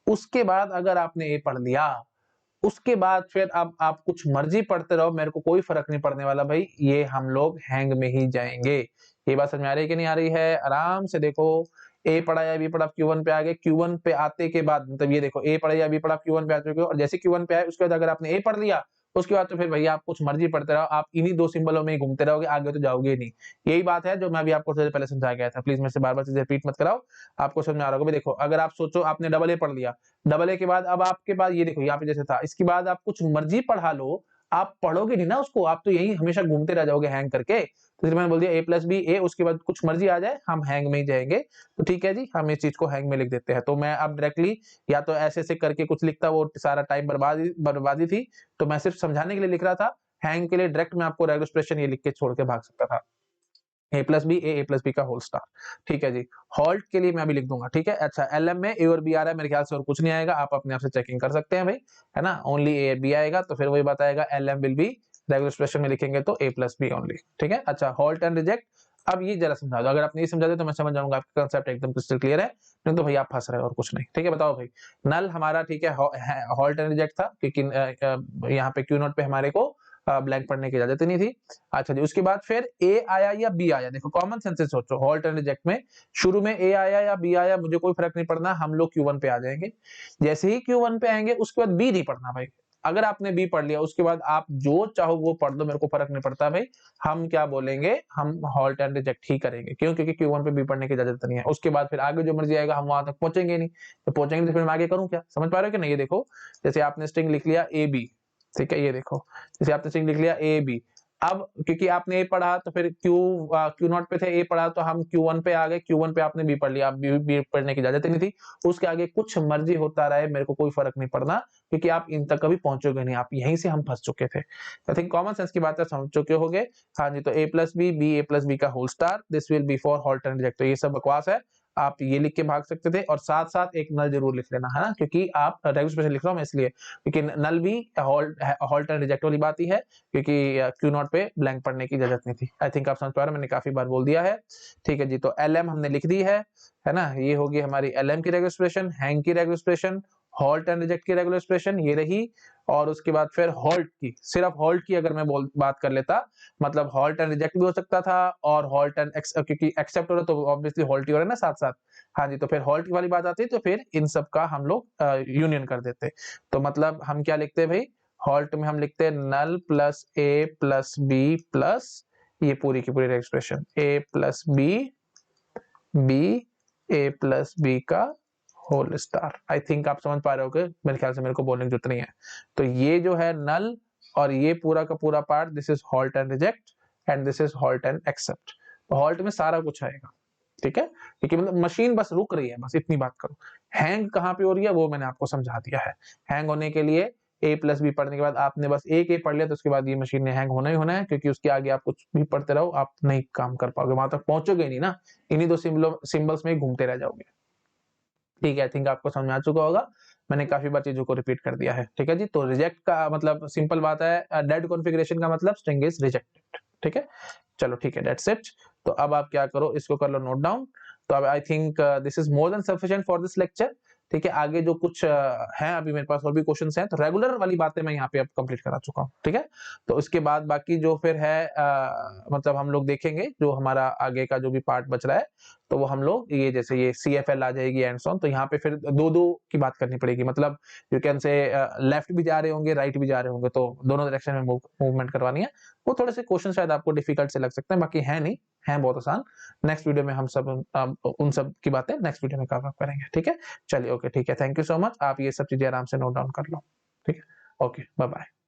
Speaker 1: उसके बाद अगर आपने ए पढ़ लिया, उसके बाद फिर अब आप कुछ मर्जी पढ़ते रहो, मेरे को कोई फर्क नहीं पड़ने वाला भाई, ये हम लोग हैंग में ही जाएंगे। ये बात समझ में आ रही है कि नहीं आ रही है, आराम से देखो। ए पढ़ा या बी पढ़ा, Q1 पे आ गए, Q1 पे आते के बाद मतलब ये देखो, ए पढ़ा या बी पढ़ा, Q1 पे आ चुके हो, और जैसे Q1 पे आए उसके बाद अगर आपने ए पढ़ लिया, उसके बाद तो फिर भैया आप कुछ मर्जी पढ़ते रहो, आप इन्हीं दो सिंबलों में ही घूमते रहोगे, आगे तो जाओगे नहीं। यही बात है जो मैं अभी आपको पहले समझा गया था, प्लीज मेरे से बार बार चीजें रिपीट मत कराओ, आपको समझ में आ रहा होगा। देखो अगर आप सोचो आपने डबल ए पढ़ लिया, डबल ए के बाद अब आपके पास ये देखो यहाँ पे जैसे था, इसके बाद आप कुछ मर्जी पढ़ा लो, आप पढ़ोगे नहीं ना उसको, आप तो यही हमेशा घूमते रह जाओगे हैंग करके। तो मैंने बोल दिया ए प्लस बी ए, उसके बाद कुछ मर्जी आ जाए हम हैंग में ही जाएंगे। तो ठीक है जी, हम इस चीज को हैंग में लिख देते हैं। तो मैं अब डायरेक्टली या तो ऐसे ऐसे करके कुछ लिखता, वो सारा टाइम बर्बादी थी, तो मैं सिर्फ समझाने के लिए लिख रहा था। हैंग के लिए डायरेक्ट मैं आपको रेगुलर एक्सप्रेशन ये लिख के छोड़ के भाग सकता था, ए plus B a plus b का होल स्टार। ठीक है जी, हॉल्ट के लिए मैं भी लिख दूंगा। ठीक है, अच्छा एलएम में ए और बी आ रहा है, मेरे ख्याल से और कुछ नहीं आएगा, आप अपने आप से चेकिंग कर सकते हैं भाई, है ना। ओनली ए बी आएगा तो फिर वही बात आएगा, LM will be, regular expression में लिखेंगे तो ए प्लस बी ओनली। ठीक है, अच्छा हॉल्ट एंड रिजेक्ट, अब ये जरा समझा दो, अगर आप नहीं समझा दे तो मैं समझ जाऊंगा, आपका कंसेप्ट एकदम क्रिस्टल क्लियर है, नहीं तो भाई आप फंस रहे हो और कुछ नहीं। ठीक है, बताओ भाई, नल हमारा ठीक है, हॉल्ट एंड रिजेक्ट था क्योंकि यहाँ पे Q0 पे हमारे को ब्लैंक पढ़ने की इजाजत नहीं थी। अच्छा जी, उसके बाद फिर ए आया या बी आया, देखो कॉमन सेंस से सोचो, हॉल्ट एंड रिजेक्ट में शुरू में ए आया या बी आया मुझे कोई फर्क नहीं पड़ना, हम लोग Q1 पे आ जाएंगे। जैसे ही Q1 पे आएंगे उसके बाद बी नहीं पढ़ना भाई, अगर आपने बी पढ़ लिया उसके बाद आप जो चाहो वो पढ़ दो, मेरे को फर्क नहीं पड़ता भाई। हम क्या बोलेंगे, हम हॉल्ट एंड रिजेक्ट ही करेंगे। क्यों, क्योंकि Q1 पे बी पढ़ने की इजाजत नहीं है। उसके बाद फिर आगे जो मर्जी आएगा हम वहां तक पहुंचेंगे नहीं, तो पहुंचेंगे तो फिर मैं आगे करूं क्या, समझ पा रहे हो कि नहीं। ये देखो जैसे आपने स्ट्रिंग लिख लिया ए बी, ठीक है, ये देखो जैसे आपने स्ट्रिंग लिख लिया ए बी। अब क्योंकि आपने ए पढ़ा तो फिर क्यू नॉट पे थे, ए पढ़ा तो हम Q1 पे आ गए, Q1 पे आपने बी पढ़ लिया, आप बी पढ़ने की इजाजत ही नहीं थी। उसके आगे कुछ मर्जी होता रहे, मेरे को कोई फर्क नहीं पड़ना, क्योंकि आप इन तक कभी पहुंचोगे नहीं, आप यहीं से हम फंस चुके थे। आई थिंक कॉमन सेंस की बात है, समझ चुके होगे। हाँ जी, तो a प्लस बी का whole star, this will be for halt and reject. तो ये सब बकवास है, आप ये लिख के भाग सकते थे, और साथ साथ एक नल जरूर लिख लेना, है ना, क्योंकि आप रेगुलर एक्सप्रेशन लिख रहा हूं मैं इसलिए, क्योंकि नल भी हॉल्ट एंड रिजेक्ट वाली बात ही है, क्योंकि क्यू नॉट पे ब्लैंक पढ़ने की इजाजत नहीं थी। आई थिंक आप समझ पा रहे हो, मैंने काफी बार बोल दिया है। ठीक है जी, तो एल हमने लिख दी है ना, ये होगी हमारी एल की रेगुलर एक्सप्रेशन, हैंग की regular expression, halt and reject की रेगुलर एक्सप्रेशन ये रही, और उसके बाद फिर हॉल्ट की, सिर्फ हॉल्ट की अगर मैं बात कर लेता, मतलब हॉल्ट एंड रिजेक्ट भी हो सकता था, और हॉल्ट एंड क्योंकि एक्सेप्ट हो रहा तो ऑब्वियसली हॉल्ट ही हो रहा है ना साथ साथ। हाँ जी, तो फिर हॉल्ट वाली बात आती है, तो फिर इन सब का हम लोग यूनियन कर देते। तो मतलब हम क्या लिखते हैं भाई, हॉल्ट में हम लिखते हैं नल प्लस ए प्लस बी प्लस ये पूरी की पूरी expression a plus B B a plus b का होल स्टार। आई थिंक आप समझ पा रहे हो, मेरे ख्याल से मेरे को बोलने की जरूरत नहीं है। तो ये जो है नल और ये पूरा का पूरा part, this is halt and reject and this is halt and accept. तो हॉल्ट में सारा कुछ आएगा, ठीक है, क्योंकि मतलब मशीन बस रुक रही है, बस इतनी बात करो। हैंग कहाँ पे हो रही है वो मैंने आपको समझा दिया है। हैंग होने के लिए ए प्लस बी पढ़ने के बाद आपने बस एक ए पढ़ लिया, तो उसके बाद ये मशीन ने हैंग होना ही होना है, क्योंकि उसके आगे आप कुछ भी पढ़ते रहो आप नहीं काम कर पाओगे, वहां तक पहुंचोगे नहीं ना, इन्हीं दो सिंबल्स में ही घूमते रह जाओगे। ठीक है, आई थिंक आपको समझ आ चुका होगा, मैंने काफी बार चीजों को रिपीट कर दिया है। ठीक है जी, तो रिजेक्ट का मतलब सिंपल बात है, डेड कॉन्फ़िगरेशन का मतलब स्ट्रिंग इज रिजेक्टेड। ठीक है, चलो ठीक है, दैट्स इट। तो अब आप क्या करो, इसको कर लो नोट डाउन। तो अब I think this is more than sufficient for this lecture. ठीक है, आगे जो कुछ है अभी मेरे पास और भी क्वेश्चंस हैं, तो रेगुलर वाली बातें मैं यहाँ पे अब कंप्लीट करा चुका हूँ। ठीक है, तो उसके बाद बाकी जो फिर है मतलब हम लोग देखेंगे जो हमारा आगे का जो भी पार्ट बच रहा है, तो वो हम लोग ये जैसे ये CFL आ जाएगी एंड सॉन, तो यहाँ पे फिर दो दो की बात करनी पड़ेगी, मतलब यू कैन से लेफ्ट भी जा रहे होंगे राइट भी जा रहे होंगे, तो दोनों डायरेक्शन में मूवमेंट करवानी है। वो थोड़े से क्वेश्चन शायद आपको डिफिकल्ट से लग सकते हैं, बाकी है नहीं, है बहुत आसान। नेक्स्ट वीडियो में हम सब उन सब की बातें नेक्स्ट वीडियो में कवर करेंगे। ठीक है, चलिए ओके, ठीक है, थैंक यू सो मच। आप ये सब चीजें आराम से नोट डाउन कर लो। ठीक है, ओके, बाय बाय।